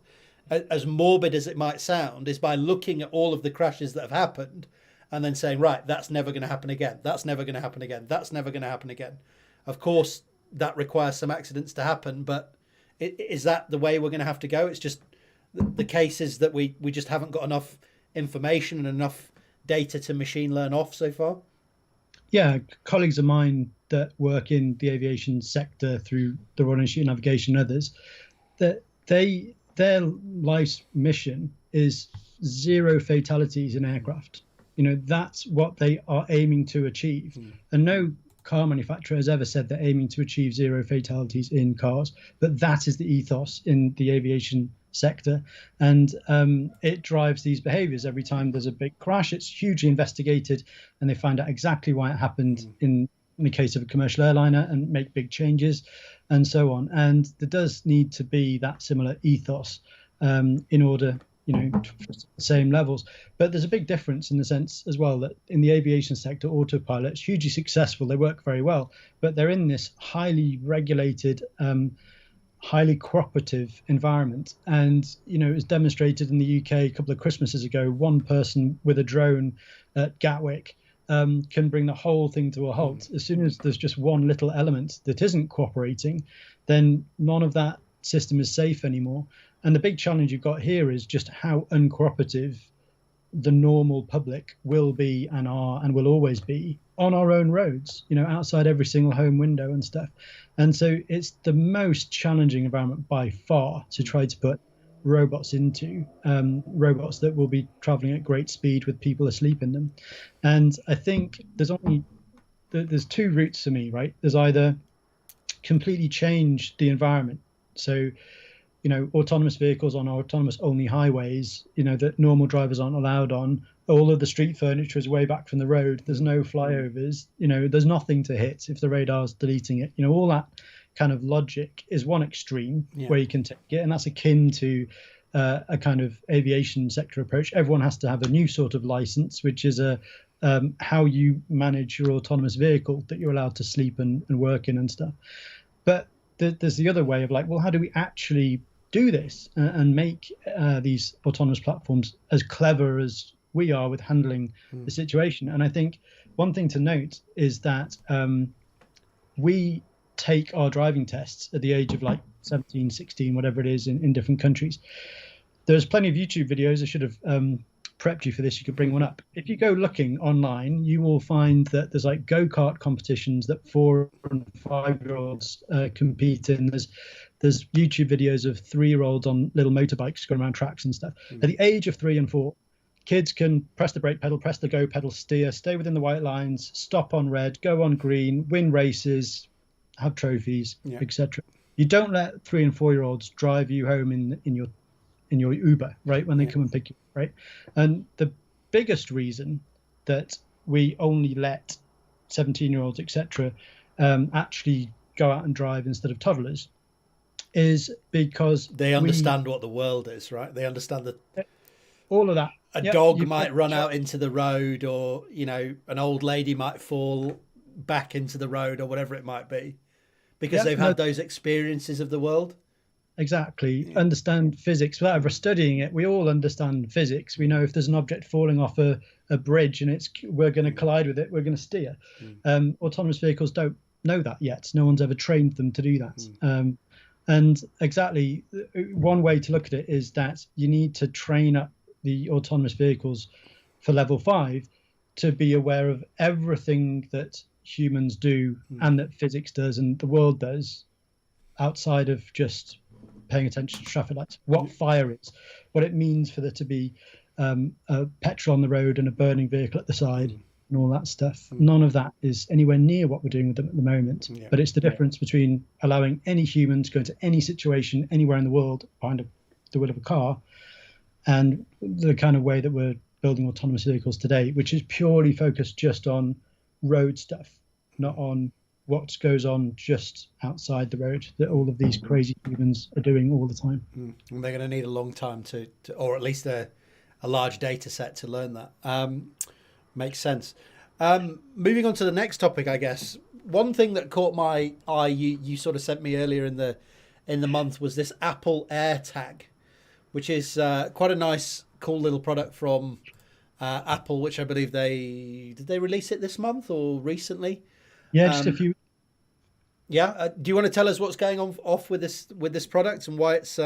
as morbid as it might sound, is by looking at all of the crashes that have happened and then saying, right, that's never going to happen again. That's never going to happen again. That's never going to happen again. Of course, that requires some accidents to happen, but is that the way we're going to have to go? It's just the case is that we just haven't got enough information and enough data to machine learn off so far. Yeah, colleagues of mine that work in the aviation sector through the Royal Institute of Navigation and others, that their life's mission is 0 fatalities in aircraft. That's what they are aiming to achieve. And no car manufacturer has ever said they're aiming to achieve 0 fatalities in cars, but that is the ethos in the aviation sector, and it drives these behaviors. Every time there's a big crash, it's hugely investigated, and they find out exactly why it happened in the case of a commercial airliner and make big changes and so on. And there does need to be that similar ethos in order for the same levels. But there's a big difference in the sense as well that in the aviation sector, autopilot's hugely successful, they work very well, but they're in this highly regulated, highly cooperative environment. And it was demonstrated in the UK a couple of Christmases ago. One person with a drone at Gatwick can bring the whole thing to a halt. As soon as there's just one little element that isn't cooperating, then none of that system is safe anymore. And the big challenge you've got here is just how uncooperative the normal public will be and are and will always be on our own roads, outside every single home window and stuff. And so it's the most challenging environment by far to try to put robots into, robots that will be traveling at great speed with people asleep in them. And I think there's 2 routes for me, right? There's either completely change the environment. So autonomous vehicles on autonomous only highways, that normal drivers aren't allowed on. All of the street furniture is way back from the road. There's no flyovers. There's nothing to hit if the radar's deleting it. All that kind of logic is one extreme where you can take it, and that's akin to a kind of aviation sector approach. Everyone has to have a new sort of license, which is how you manage your autonomous vehicle that you're allowed to sleep and work in and stuff. But there's the other way of like, well, how do we actually do this and make these autonomous platforms as clever as we are with handling the situation? And I think one thing to note is that we take our driving tests at the age of like 17, 16, whatever it is in different countries. There's plenty of YouTube videos. I should have prepped you for this. You could bring one up. If you go looking online, you will find that there's like go-kart competitions that 4 and 5-year-olds compete in. There's YouTube videos of 3-year-olds on little motorbikes going around tracks and stuff. At the age of 3 and 4, kids can press the brake pedal, press the go pedal, steer, stay within the white lines, stop on red, go on green, win races, have trophies, etc. You don't let 3 and 4-year-olds drive you home in your Uber, right, when they come and pick you, right? And the biggest reason that we only let 17-year-olds, etc., actually go out and drive instead of toddlers is because they understand what the world is, right? They understand that all of that. A dog might run out into the road, or an old lady might fall back into the road, or whatever it might be, because they've had those experiences of the world. Exactly. Understand physics without ever studying it. We all understand physics. We know if there's an object falling off a bridge and we're going to collide with it, we're going to steer. Autonomous vehicles don't know that yet. No one's ever trained them to do that. And exactly, one way to look at it is that you need to train up the autonomous vehicles for level 5 to be aware of everything that humans do and that physics does and the world does, outside of just paying attention to traffic lights, what fire is, what it means for there to be a petrol on the road and a burning vehicle at the side and all that stuff. None of that is anywhere near what we're doing with them at the moment. But it's the difference between allowing any human to go into any situation anywhere in the world behind the wheel of a car, and the kind of way that we're building autonomous vehicles today, which is purely focused just on road stuff, not on what goes on just outside the road that all of these crazy humans are doing all the time. And they're going to need a long time to or at least a large data set to learn that. Makes sense. Moving on to the next topic, I guess. One thing that caught my eye, you sort of sent me earlier in the month, was this Apple AirTag, which is quite a nice, cool little product from Apple, which I believe did they release it this month or recently? Yeah, just a few. Yeah. Do you want to tell us what's going on off with this product and why it's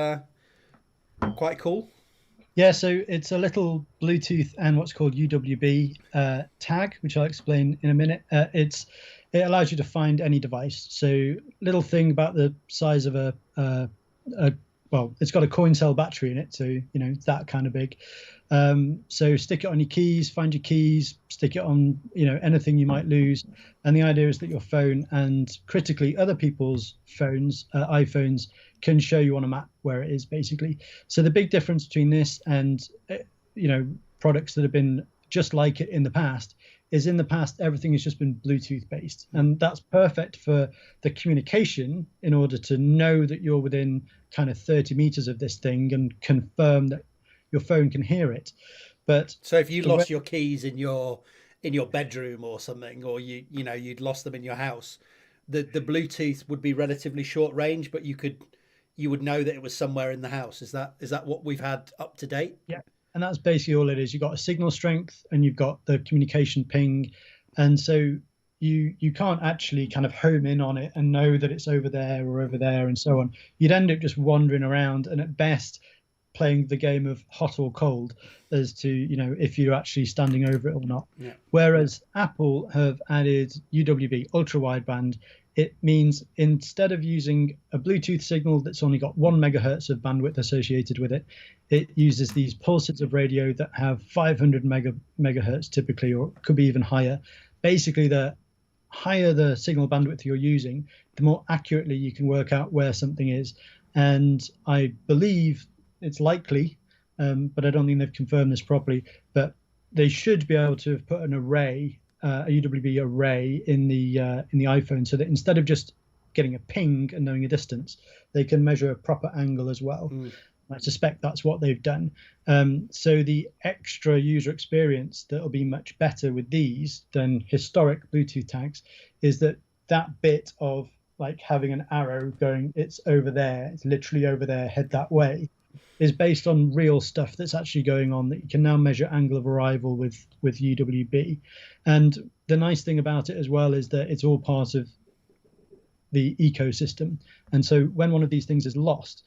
quite cool? Yeah, so it's a little Bluetooth and what's called UWB tag, which I'll explain in a minute. It allows you to find any device. So little thing about the size of well, it's got a coin cell battery in it, so it's that kind of big. So stick it on your keys, find your keys, stick it on anything you might lose, and the idea is that your phone and critically other people's phones, iPhones, can show you on a map where it is basically. So the big difference between this and products that have been just like it in the past is in the past everything has just been Bluetooth based, and that's perfect for the communication in order to know that you're within kind of 30 meters of this thing and confirm that your phone can hear it. But so if you lost your keys in your bedroom or something, or you'd lost them in your house, the Bluetooth would be relatively short range, but you would know that it was somewhere in the house. Is that what we've had up to date? Yeah. And that's basically all it is. You've got a signal strength and you've got the communication ping. And so you can't actually kind of home in on it and know that it's over there or over there and so on. You'd end up just wandering around and at best playing the game of hot or cold as to, if you're actually standing over it or not. Yeah. Whereas Apple have added UWB, ultra wideband. It means instead of using a Bluetooth signal that's only got 1 megahertz of bandwidth associated with it, it uses these pulses of radio that have 500 megahertz typically, or could be even higher. Basically, the higher the signal bandwidth you're using, the more accurately you can work out where something is. And I believe it's likely, but I don't think they've confirmed this properly, but they should be able to have put an array, a UWB array in the iPhone, so that instead of just getting a ping and knowing a distance, they can measure a proper angle as well. I suspect that's what they've done. So the extra user experience that will be much better with these than historic Bluetooth tags is that bit of like having an arrow going, it's over there, it's literally over there, head that way, is based on real stuff that's actually going on, that you can now measure angle of arrival with UWB. And the nice thing about it as well is that it's all part of the ecosystem. And so when one of these things is lost,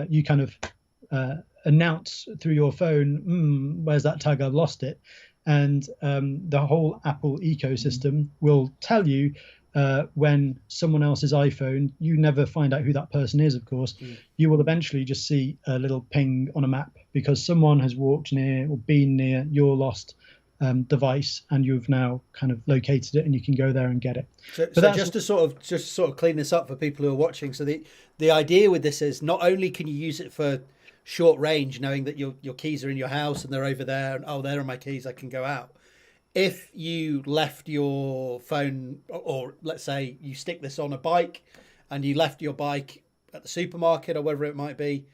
you kind of announce through your phone, where's that tag? I've lost it. And the whole Apple ecosystem will tell you when someone else's iPhone, you never find out who that person is, of course. You will eventually just see a little ping on a map because someone has walked near or been near your lost device, and you've now kind of located it and you can go there and get it. So just to sort of clean this up for people who are watching. So the idea with this is not only can you use it for short range, knowing that your keys are in your house and they're over there and, oh, there are my keys, I can go out. If you left your phone, or let's say you stick this on a bike and you left your bike at the supermarket or wherever it might be,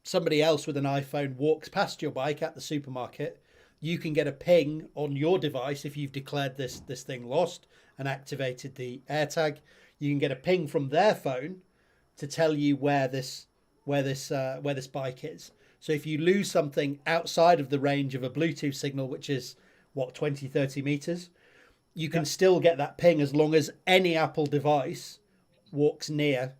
somebody else with an iPhone walks past your bike at the supermarket, you can get a ping on your device if you've declared this thing lost and activated the AirTag. You can get a ping from their phone to tell you where this bike is. So if you lose something outside of the range of a Bluetooth signal, which is 20, 30 meters, you can still get that ping as long as any Apple device walks near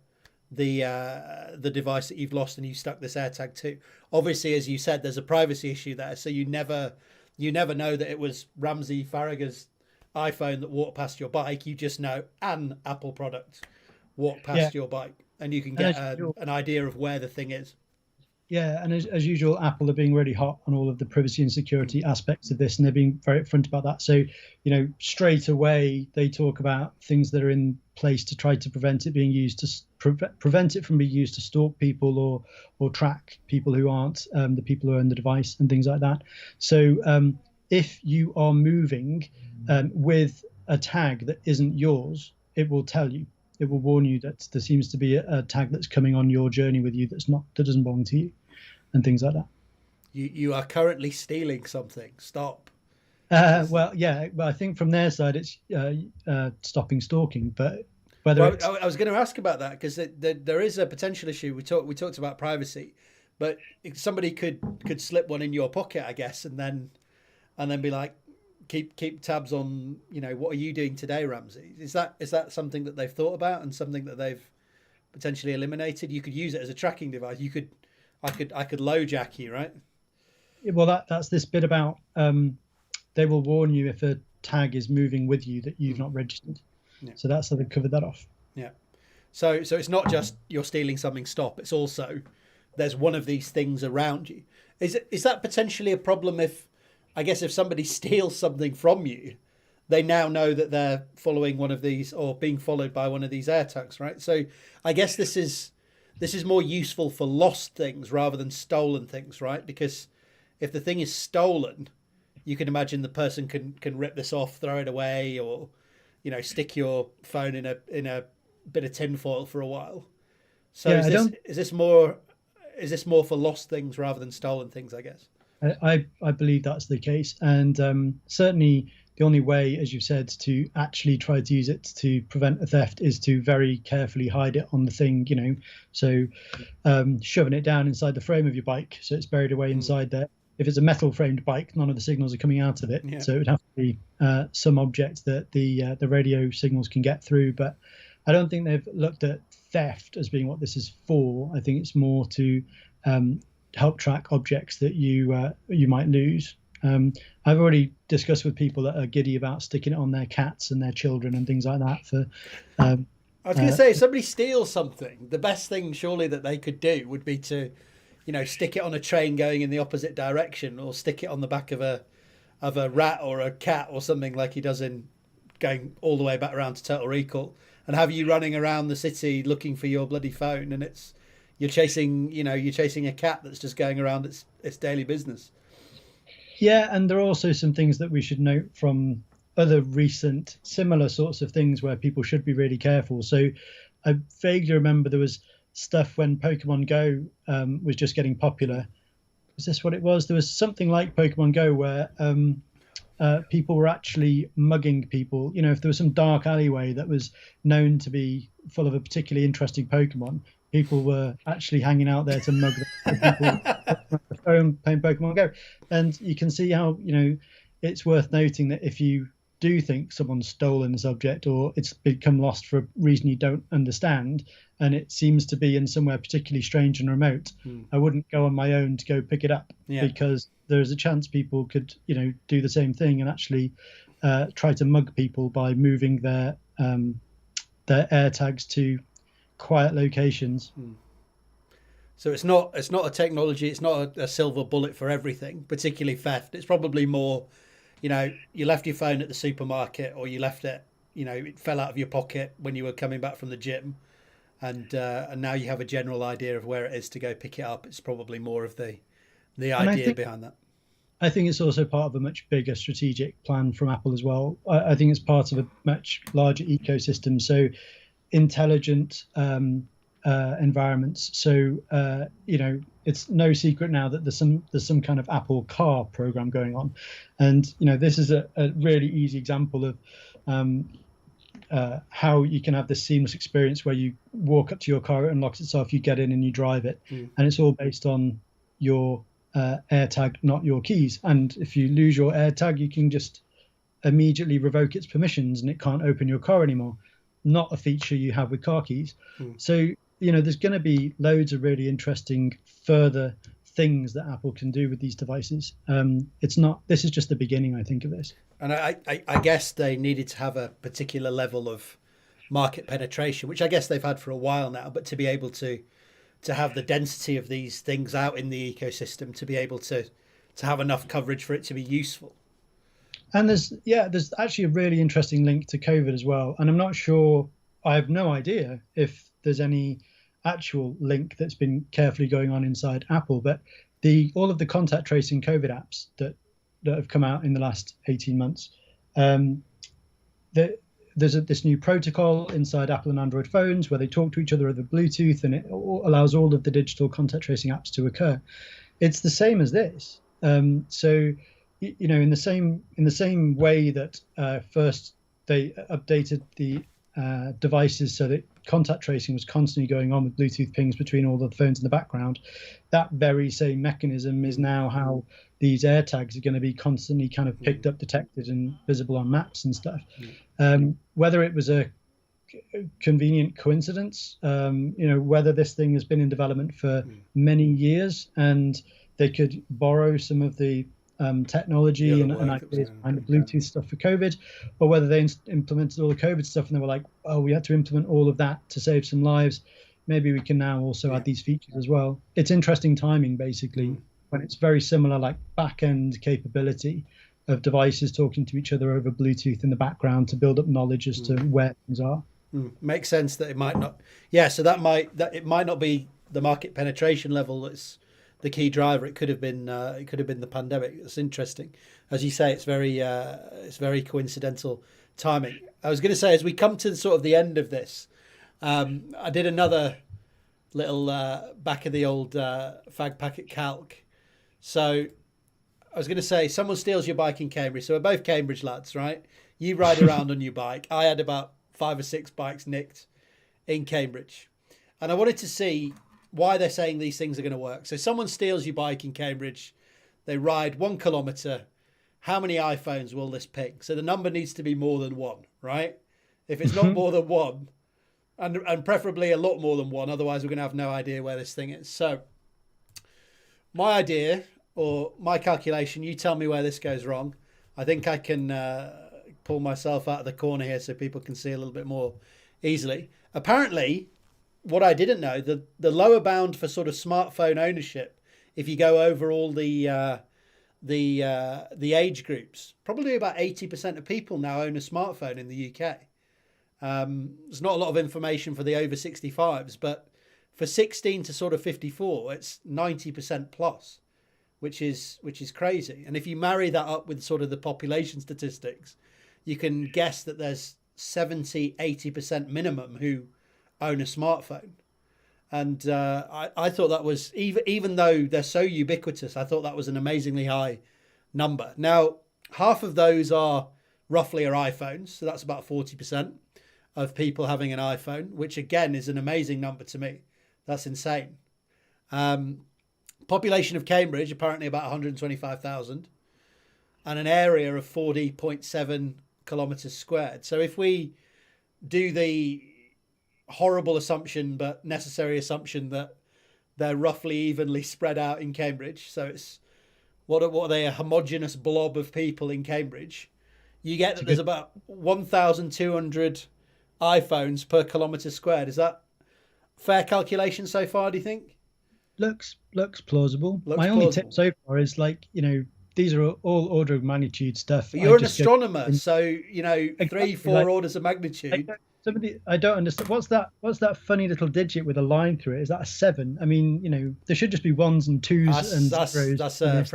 the device that you've lost and you stuck this AirTag to. Obviously, as you said, there's a privacy issue there, so you never know that it was Ramsey Faragher's iPhone that walked past your bike. You just know an Apple product walked past your bike, and you can get an idea of where the thing is. Yeah, and as usual, Apple are being really hot on all of the privacy and security aspects of this, and they're being very upfront about that. So, straight away they talk about things that are in place to try to prevent it being used to prevent it from being used to stalk people or track people who aren't the people who own the device and things like that. So, if you are moving with a tag that isn't yours, it will tell you. It will warn you that there seems to be a tag that's coming on your journey with you that doesn't belong to you, and things like that. You are currently stealing something. Stop. Well, yeah, but I think from their side it's stopping stalking. But whether I was going to ask about that because there is a potential issue. We talked about privacy, but somebody could slip one in your pocket, I guess, and then be like, keep tabs on, what are you doing today, Ramsey? Is that something that they've thought about and something that they've potentially eliminated? You could use it as a tracking device. I could LoJack you, right? Well, that's this bit about they will warn you if a tag is moving with you that you've not registered. Yeah. So that's how they covered that off. Yeah. So it's not just you're stealing something, stop. It's also there's one of these things around you. Is that potentially a problem if somebody steals something from you, they now know that they're following one of these or being followed by one of these AirTags, right? So I guess this is more useful for lost things rather than stolen things, right? Because if the thing is stolen, you can imagine the person can rip this off, throw it away, or stick your phone in a bit of tinfoil for a while. So yeah, is this more for lost things rather than stolen things, I guess? I believe that's the case, and certainly the only way, as you've said, to actually try to use it to prevent a theft is to very carefully hide it on the thing, so shoving it down inside the frame of your bike so it's buried away inside there. If it's a metal framed bike, none of the signals are coming out of it, so it would have to be some object that the radio signals can get through. But I don't think they've looked at theft as being what this is for. I think it's more to help track objects that you might lose. I've already discussed with people that are giddy about sticking it on their cats and their children and things like that. I was going to say, if somebody steals something, the best thing surely that they could do would be to, stick it on a train going in the opposite direction, or stick it on the back of a rat or a cat or something like he does in going all the way back around to Total Recall, and have you running around the city looking for your bloody phone, and you're chasing a cat that's just going around its daily business. Yeah, and there are also some things that we should note from other recent similar sorts of things where people should be really careful. So I vaguely remember there was stuff when Pokemon Go was just getting popular. Was this what it was? There was something like Pokemon Go where people were actually mugging people. If there was some dark alleyway that was known to be full of a particularly interesting Pokemon, people were actually hanging out there to mug the people on the phone playing Pokemon Go. And you can see how, it's worth noting that if you do think someone's stolen this object or it's become lost for a reason you don't understand, and it seems to be in somewhere particularly strange and remote, I wouldn't go on my own to go pick it up, because there's a chance people could, do the same thing and actually try to mug people by moving their AirTags to quiet locations. So it's not a technology, it's not a silver bullet for everything, particularly theft. It's probably more, you left your phone at the supermarket, or you left it, it fell out of your pocket when you were coming back from the gym, and now you have a general idea of where it is to go pick it up. It's probably more of the idea behind that. I think it's also part of a much bigger strategic plan from Apple as well. I think it's part of a much larger ecosystem. So intelligent environments. So it's no secret now that there's some kind of Apple Car program going on, and this is a really easy example of how you can have this seamless experience where you walk up to your car, it unlocks itself, you get in and you drive it, and it's all based on your AirTag, not your keys. And if you lose your AirTag, you can just immediately revoke its permissions and it can't open your car anymore. Not a feature you have with car keys. So there's going to be loads of really interesting further things that Apple can do with these devices. This is just the beginning, I think, of this. And I guess they needed to have a particular level of market penetration, which I guess they've had for a while now, but to be able to to have the density of these things out in the ecosystem to be able to have enough coverage for it to be useful. And there's actually a really interesting link to COVID as well. And I'm not sure, I have no idea if there's any actual link that's been carefully going on inside Apple, but all of the contact tracing COVID apps that have come out in the last 18 months, there's this new protocol inside Apple and Android phones where they talk to each other over Bluetooth, and it allows all of the digital contact tracing apps to occur. It's the same as this. So, in the same way that first they updated the devices so that contact tracing was constantly going on with Bluetooth pings between all the phones in the background, that very same mechanism is now how these AirTags are going to be constantly kind of picked up, detected, and visible on maps and stuff. Whether it was a convenient coincidence, whether this thing has been in development for many years and they could borrow some of the technology and ideas behind the Bluetooth stuff for COVID, or whether they implemented all the COVID stuff and they were like, oh, we had to implement all of that to save some lives. Maybe we can now also add these features as well. It's interesting timing, basically, when it's very similar, like back-end capability of devices talking to each other over Bluetooth in the background to build up knowledge as to where things are. Makes sense that it might not. So it might not be the market penetration level that's the key driver. It could have been the pandemic. It's interesting, as you say. It's very coincidental timing. I was going to say, as we come to sort of the end of this, I did another little back of the old fag packet calc. So I was going to say, someone steals your bike in Cambridge. So we're both Cambridge lads, right? You ride around on your bike. I had about 5 or 6 bikes nicked in Cambridge, and I wanted to see why they're saying these things are going to work. So someone steals your bike in Cambridge, they ride 1 kilometre. How many iPhones will this ping? So the number needs to be more than 1, right? If it's not more than 1, and preferably a lot more than 1, otherwise we're going to have no idea where this thing is. So my idea, or my calculation, you tell me where this goes wrong. I think I can pull myself out of the corner here so people can see a little bit more easily. Apparently, what I didn't know, the lower bound for sort of smartphone ownership, if you go over all the age groups, probably about 80% of people now own a smartphone in the UK. There's not a lot of information for the over 65s, but for 16 to sort of 54, it's 90% plus, which is crazy. And if you marry that up with sort of the population statistics, you can guess that there's 70-80% minimum who own a smartphone. And I thought that was, even though they're so ubiquitous, I thought that was an amazingly high number. Now, half of those are roughly iPhones, so that's about 40% of people having an iPhone, which again is an amazing number to me. That's insane. Population of Cambridge, apparently about 125,000, and an area of 40.7 kilometres squared. So if we do the horrible assumption, but necessary assumption, that they're roughly evenly spread out in Cambridge, so it's what are they, a homogeneous blob of people in Cambridge, you get that there's about 1,200 iPhones per kilometre squared. Is that fair calculation so far, do you think? Looks plausible. My only tip so far is, like, these are all order of magnitude stuff. But you're an astronomer, so 3-4 orders of magnitude. I don't understand. What's that funny little digit with a line through it? Is that a 7? I mean, there should just be 1s and 2s and zeros. That's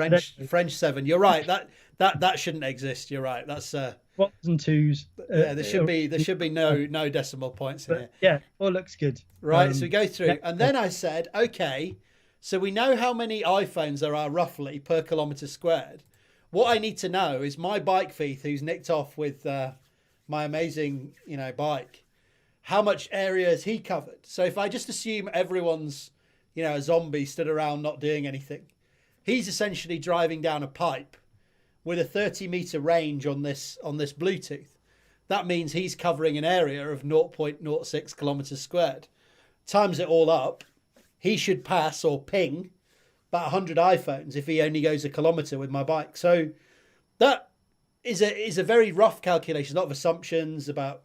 French 7. You're right. That shouldn't exist. You're right. That's 1s and 2s. Yeah, there should be no decimal points in here. Yeah, all looks good. Right. So we go through, and then I said, okay, so we know how many iPhones there are roughly per kilometre squared. What I need to know is my bike thief who's nicked off with my amazing, bike, how much area has he covered? So if I just assume everyone's, a zombie stood around not doing anything, he's essentially driving down a pipe with a 30-metre range on this Bluetooth. That means he's covering an area of 0.06 kilometres squared. Times it all up, he should pass or ping about 100 iPhones if he only goes a kilometre with my bike. So that is a very rough calculation, a lot of assumptions about,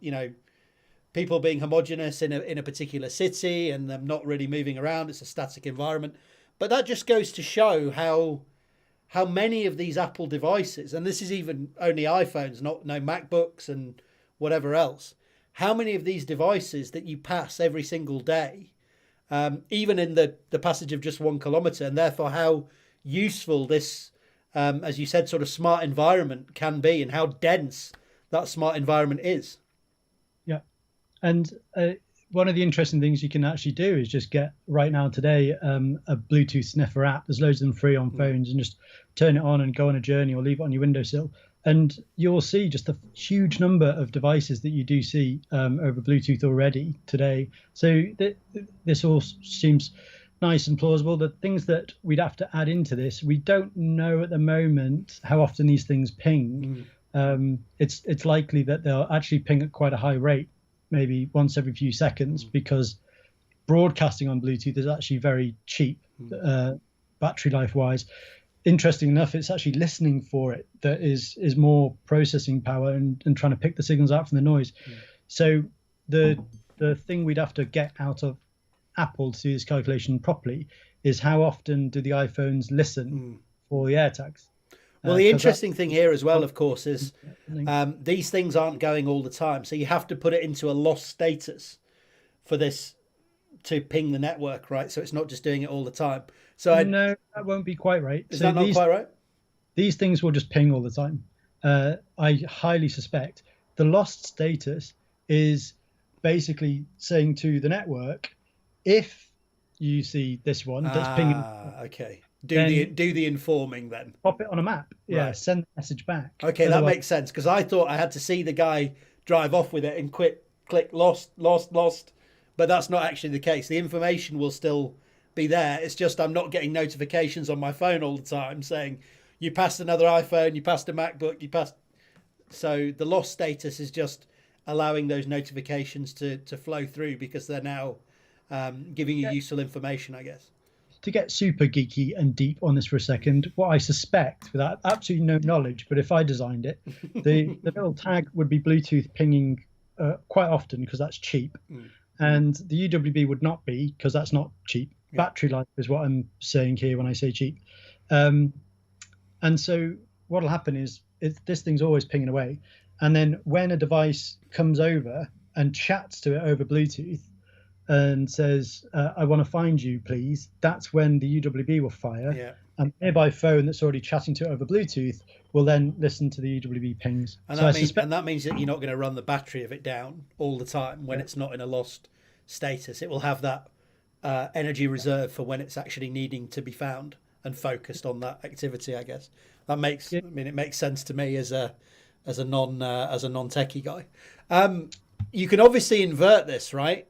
people being homogenous in a particular city and them not really moving around. It's a static environment. But that just goes to show how many of these Apple devices, and this is even only iPhones, no MacBooks and whatever else, how many of these devices that you pass every single day, even in the passage of just 1 kilometre, and therefore how useful this, as you said, sort of smart environment can be, and how dense that smart environment is. Yeah. And one of the interesting things you can actually do is just get right now today a Bluetooth sniffer app. There's loads of them free on phones, and just turn it on and go on a journey or leave it on your windowsill. And you'll see just a huge number of devices that you do see over Bluetooth already today. So this all seems nice and plausible. The things that we'd have to add into this, we don't know at the moment how often these things ping. It's likely that they'll actually ping at quite a high rate, maybe once every few seconds, because broadcasting on Bluetooth is actually very cheap, battery life wise. Interesting enough, it's actually listening for it that is more processing power and trying to pick the signals out from the noise. So the thing we'd have to get out of Apple to do this calculation properly is how often do the iPhones listen for the AirTags. Well, the interesting thing here as well, of course, is these things aren't going all the time. So you have to put it into a lost status for this to ping the network, right? So it's not just doing it all the time. So no, that won't be quite right. Is that not quite right? These things will just ping all the time. I highly suspect the lost status is basically saying to the network, if you see this one that's pinging, okay, do the informing then. Pop it on a map. Yeah, right. Send the message back. Okay, otherwise, that makes sense, because I thought I had to see the guy drive off with it and click lost, but that's not actually the case. The information will still be there. It's just I'm not getting notifications on my phone all the time saying you passed another iPhone, you passed a MacBook, you passed. So the lost status is just allowing those notifications to flow through, because they're now giving you useful information, I guess. To get super geeky and deep on this for a second, what I suspect, without absolutely no knowledge, but if I designed it, the little tag would be Bluetooth pinging quite often, because that's cheap. And the UWB would not be, because that's not cheap. Battery life is what I'm saying here when I say cheap. And so what will happen is this thing's always pinging away. And then when a device comes over and chats to it over Bluetooth and says, I want to find you, please, that's when the UWB will fire. Yeah. And a nearby phone that's already chatting to it over Bluetooth will then listen to the UWB pings. And, that means that you're not going to run the battery of it down all the time when it's not in a lost status. It will have that energy reserve for when it's actually needing to be found and focused on that activity, I guess. That makes it makes sense to me as a non-techie guy. You can obviously invert this, right?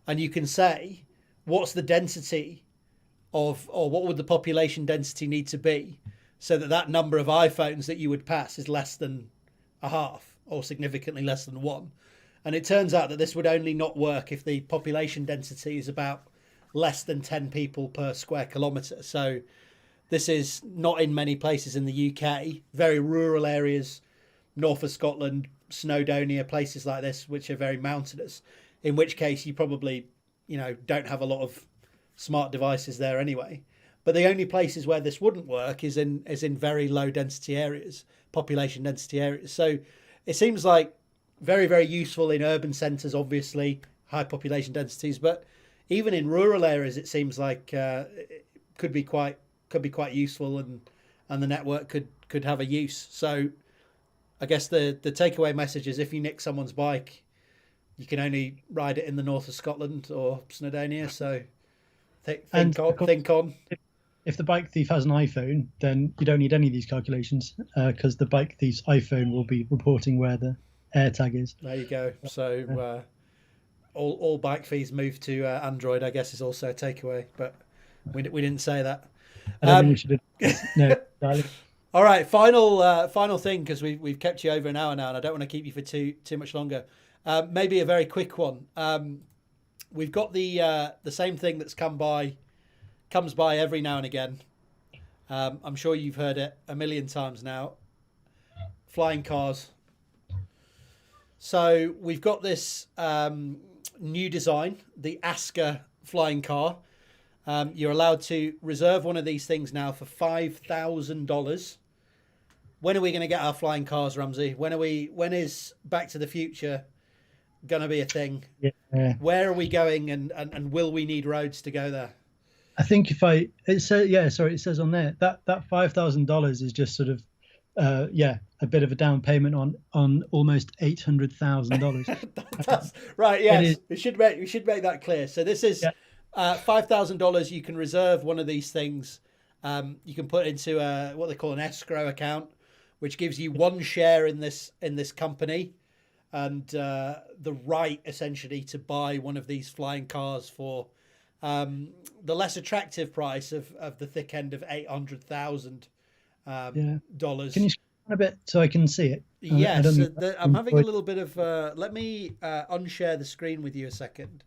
And you can say, what's the density of, or what would the population density need to be so that number of iPhones that you would pass is less than a half or significantly less than one. And it turns out that this would only not work if the population density is about less than 10 people per square kilometre. So this is not in many places in the UK, very rural areas, north of Scotland, Snowdonia, places like this, which are very mountainous, in which case you probably, don't have a lot of smart devices there anyway. But the only places where this wouldn't work is in very low density areas, population density areas. So it seems like very, very useful in urban centres, obviously, high population densities, but even in rural areas, it seems like it could be quite useful, and the network could have a use. So I guess the takeaway message is, if you nick someone's bike, you can only ride it in the north of Scotland or Snowdonia. So think on. If the bike thief has an iPhone, then you don't need any of these calculations, because the bike thief's iPhone will be reporting where the AirTag is. There you go. So all bike thieves move to Android, I guess, is also a takeaway. But we didn't say that. I don't think you should. No, darling. All right, final thing, because we've kept you over an hour now, and I don't want to keep you for too much longer. Maybe a very quick one. We've got the same thing that's comes by every now and again. I'm sure you've heard it a million times now. Flying cars. So we've got this new design, the Asker flying car. You're allowed to reserve one of these things now for $5,000. When are we going to get our flying cars, Ramsey? When is Back to the Future going to be a thing? Yeah. Where are we going, and will we need roads to go there? I think it says on there that $5,000 is just sort of a bit of a down payment on almost $800,000. Right, yes. We should make that clear. So this is $5,000. You can reserve one of these things. You can put into what they call an escrow account, which gives you one share in this company, and the right essentially to buy one of these flying cars for the less attractive price of the thick end of $800,000. Dollars. Can you scroll a bit so I can see it? Yes, I'm having a little bit of. Let me unshare the screen with you a second,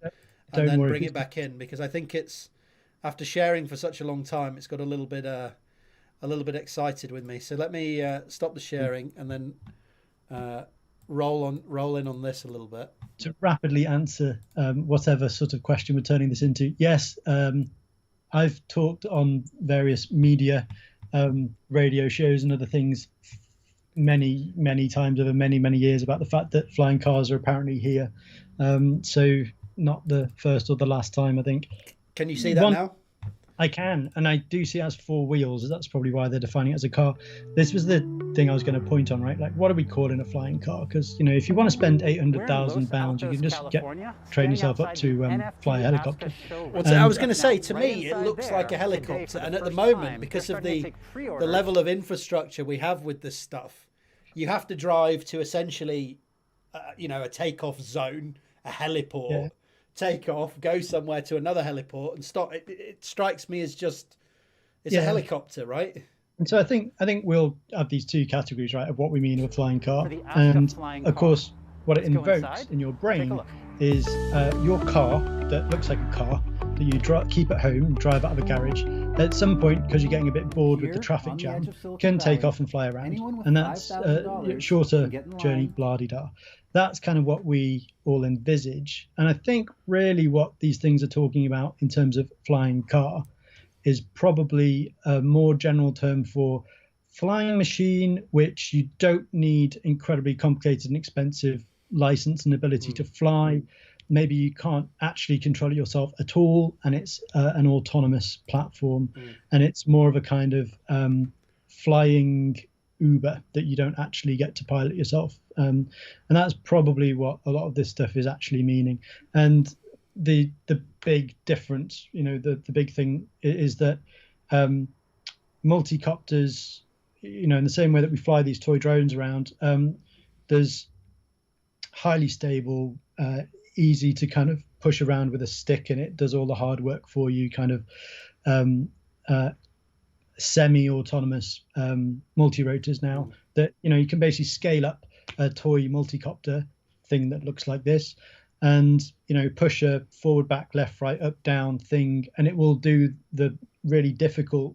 and then bring it back in, because I think it's, after sharing for such a long time, it's got a little bit excited with me. So let me stop the sharing and then roll in on this a little bit to rapidly answer whatever sort of question we're turning this into. Yes, I've talked on various media. Radio shows and other things many times over many years about the fact that flying cars are apparently here, so not the first or the last time, I think. Can you see that now? I can, and I do see it has four wheels. That's probably why they're defining it as a car. This was the thing I was going to point on, right? Like, what are we calling a flying car? Because, if you want to spend £800,000, you can just train yourself up to fly a helicopter. Well, I was going to say, to me, it looks like a helicopter. And at the moment, because of the level of infrastructure we have with this stuff, you have to drive to essentially, a takeoff zone, a heliport. Yeah. Take off, go somewhere to another heliport and stop. It strikes me as just a helicopter, right? And so I think we'll have these two categories, right, of what we mean with a flying car. And of course, what it invokes in your brain is your car that looks like a car that you keep at home and drive out of a garage. At some point, because you're getting a bit bored with the traffic jam, can take off and fly around. And that's a shorter journey, blah-de-da. That's kind of what we all envisage. And I think really what these things are talking about in terms of flying car is probably a more general term for flying machine, which you don't need incredibly complicated and expensive license and ability to fly. Maybe you can't actually control it yourself at all, and it's an autonomous platform, and it's more of a kind of flying Uber that you don't actually get to pilot yourself. And that's probably what a lot of this stuff is actually meaning. And the big difference, the big thing is that multicopters, in the same way that we fly these toy drones around, there's highly stable, easy to kind of push around with a stick, and it does all the hard work for you, kind of semi-autonomous multi-rotors now that, you can basically scale up a toy multicopter thing that looks like this and, push a forward, back, left, right, up, down thing, and it will do the really difficult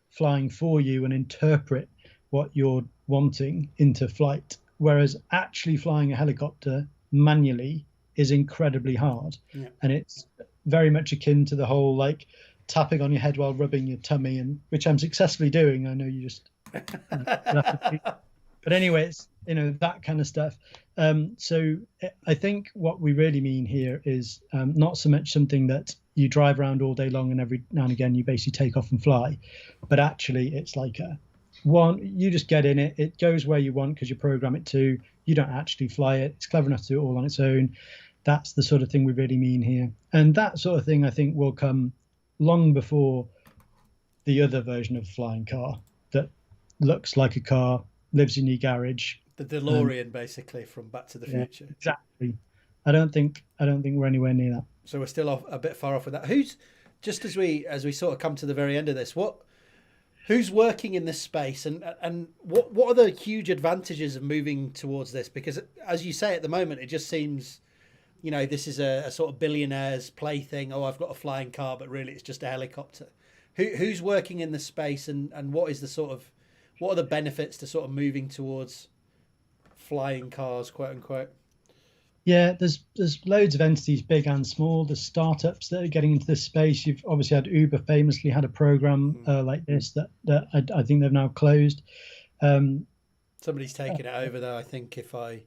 flying for you and interpret what you're wanting into flight. Whereas actually flying a helicopter manually is incredibly hard. Yeah. And it's very much akin to the whole like tapping on your head while rubbing your tummy, and which I'm successfully doing. I know you just but anyway, it's that kind of stuff. So I think what we really mean here is not so much something that you drive around all day long and every now and again you basically take off and fly, but actually it's like you just get in it, it goes where you want because you program it to. You don't actually fly it. It's clever enough to do it all on its own. That's the sort of thing we really mean here. And that sort of thing I think will come long before the other version of flying car that looks like a car, lives in your garage. The DeLorean, basically, from Back to the Future. Exactly. I don't think we're anywhere near that. So we're still a bit far off with that. Who's, just as we sort of come to the very end of this, who's working in this space, and what are the huge advantages of moving towards this? Because as you say, at the moment, it just seems, this is a sort of billionaire's plaything. Oh, I've got a flying car, but really it's just a helicopter. Who's working in this space, and what is what are the benefits to sort of moving towards flying cars, quote unquote? Yeah, there's loads of entities, big and small. There's startups that are getting into this space. You've obviously had Uber famously had a program like this that I think they've now closed. Um, Somebody's taken it over though. I think if I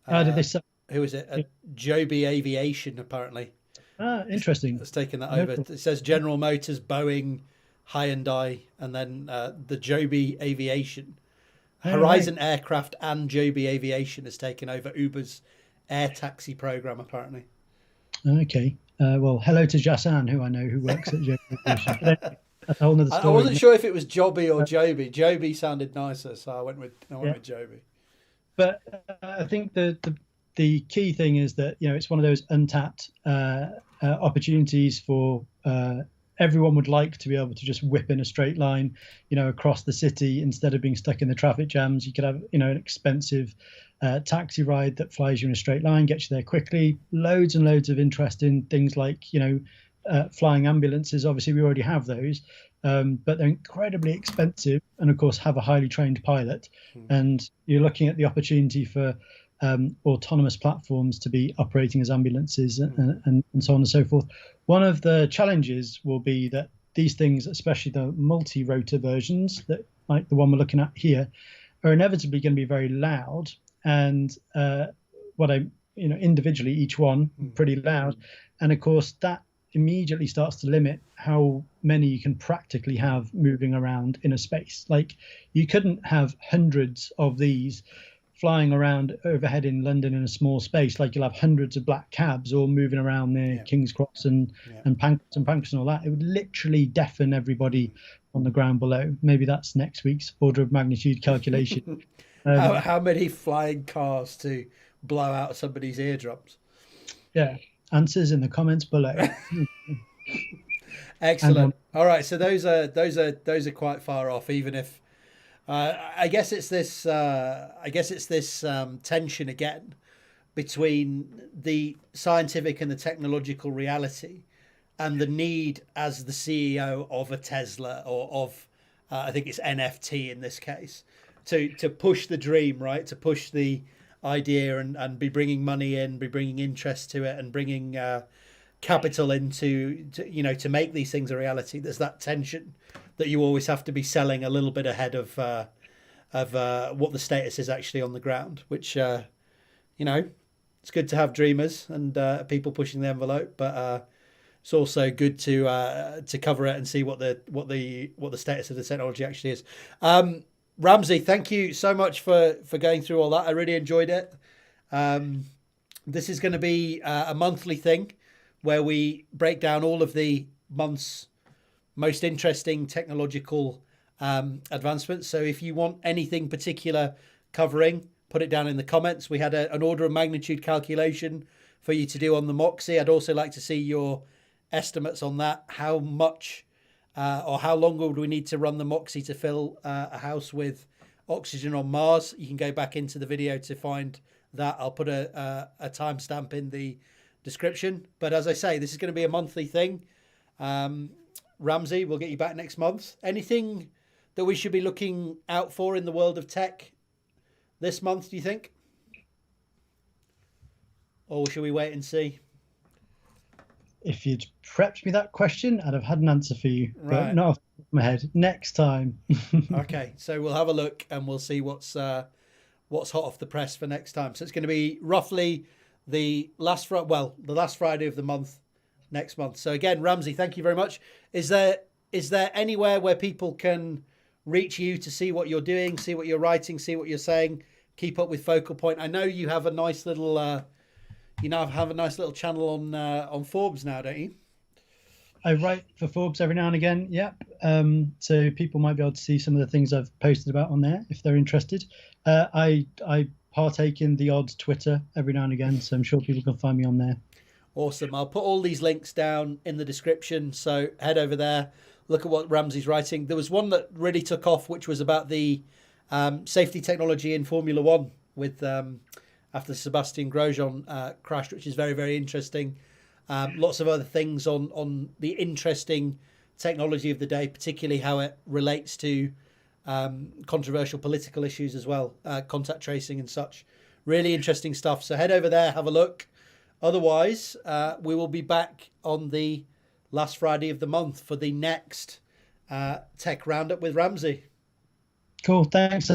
how did uh, they say? who is it? Joby Aviation apparently Interesting. has taken that No over. problem. It says General Motors, Boeing, Hyundai, and then the Joby Aviation. Oh, right. Horizon Aircraft and Joby Aviation has taken over Uber's air taxi program apparently. Okay. Well, hello to Jasan, who I know who works at Joe Aviation. But anyway, that's a whole other I story. wasn't sure if it was Jobby or Joby. Joby sounded nicer, so I went with Yeah. Joby. But I think the key thing is that it's one of those untapped opportunities for everyone would like to be able to just whip in a straight line, across the city instead of being stuck in the traffic jams. You could have an expensive taxi ride that flies you in a straight line, gets you there quickly. Loads and loads of interesting things like flying ambulances. Obviously, we already have those. But they're incredibly expensive and, of course, have a highly trained pilot. And you're looking at the opportunity for autonomous platforms to be operating as ambulances and so on and so forth. One of the challenges will be that these things, especially the multi-rotor versions, that like the one we're looking at here, are inevitably going to be very loud. And individually, each one pretty loud. And of course, that immediately starts to limit how many you can practically have moving around in a space. Like you couldn't have hundreds of these flying around overhead in London in a small space. Like you'll have hundreds of black cabs all moving around near King's Cross and Pancras and all that. It would literally deafen everybody on the ground below. Maybe that's next week's order of magnitude calculation. How many flying cars to blow out somebody's eardrums? Yeah. Answers in the comments below. Excellent. All right, so those are quite far off. Even if I guess it's this tension again between the scientific and the technological reality, and the need as the CEO of a Tesla or of I think it's NFT in this case to push the dream, right? To push the idea and be bringing money in, be bringing interest to it, and bringing capital into to make these things a reality. There's that tension that you always have to be selling a little bit ahead of what the status is actually on the ground. Which it's good to have dreamers and people pushing the envelope, but it's also good to cover it and see what the status of the technology actually is. Ramsey, thank you so much for going through all that. I really enjoyed it. This is going to be a monthly thing where we break down all of the month's most interesting technological advancements. So if you want anything particular covering, put it down in the comments. We had an order of magnitude calculation for you to do on the Moxie. I'd also like to see your estimates on that. How much or how long would we need to run the Moxie to fill a house with oxygen on Mars? You can go back into the video to find that. I'll put a timestamp in the description. But as I say, this is going to be a monthly thing. Ramsey, we'll get you back next month. Anything that we should be looking out for in the world of tech this month, do you think? Or should we wait and see? If you'd prepped me that question, I'd have had an answer for you. Right. But not off the top of my head. Next time. Okay, so we'll have a look and we'll see what's hot off the press for next time. So it's going to be roughly the last Friday of the month next month. So again, Ramsey, thank you very much. Is there anywhere where people can reach you to see what you're doing, see what you're writing, see what you're saying, keep up with Focal Point? I know you have a nice little channel on Forbes now, don't you? I write for Forbes every now and again. Yep. So people might be able to see some of the things I've posted about on there if they're interested. I partake in the odd Twitter every now and again, so I'm sure people can find me on there. Awesome. I'll put all these links down in the description, so head over there, look at what Ramsey's writing. There was one that really took off, which was about the safety technology in Formula One with after Sebastian Grosjean crashed, which is very, very interesting. Lots of other things on the interesting technology of the day, particularly how it relates to controversial political issues as well, contact tracing and such. Really interesting stuff. So head over there, have a look. Otherwise, we will be back on the last Friday of the month for the next Tech Roundup with Ramsey. Cool. Thanks.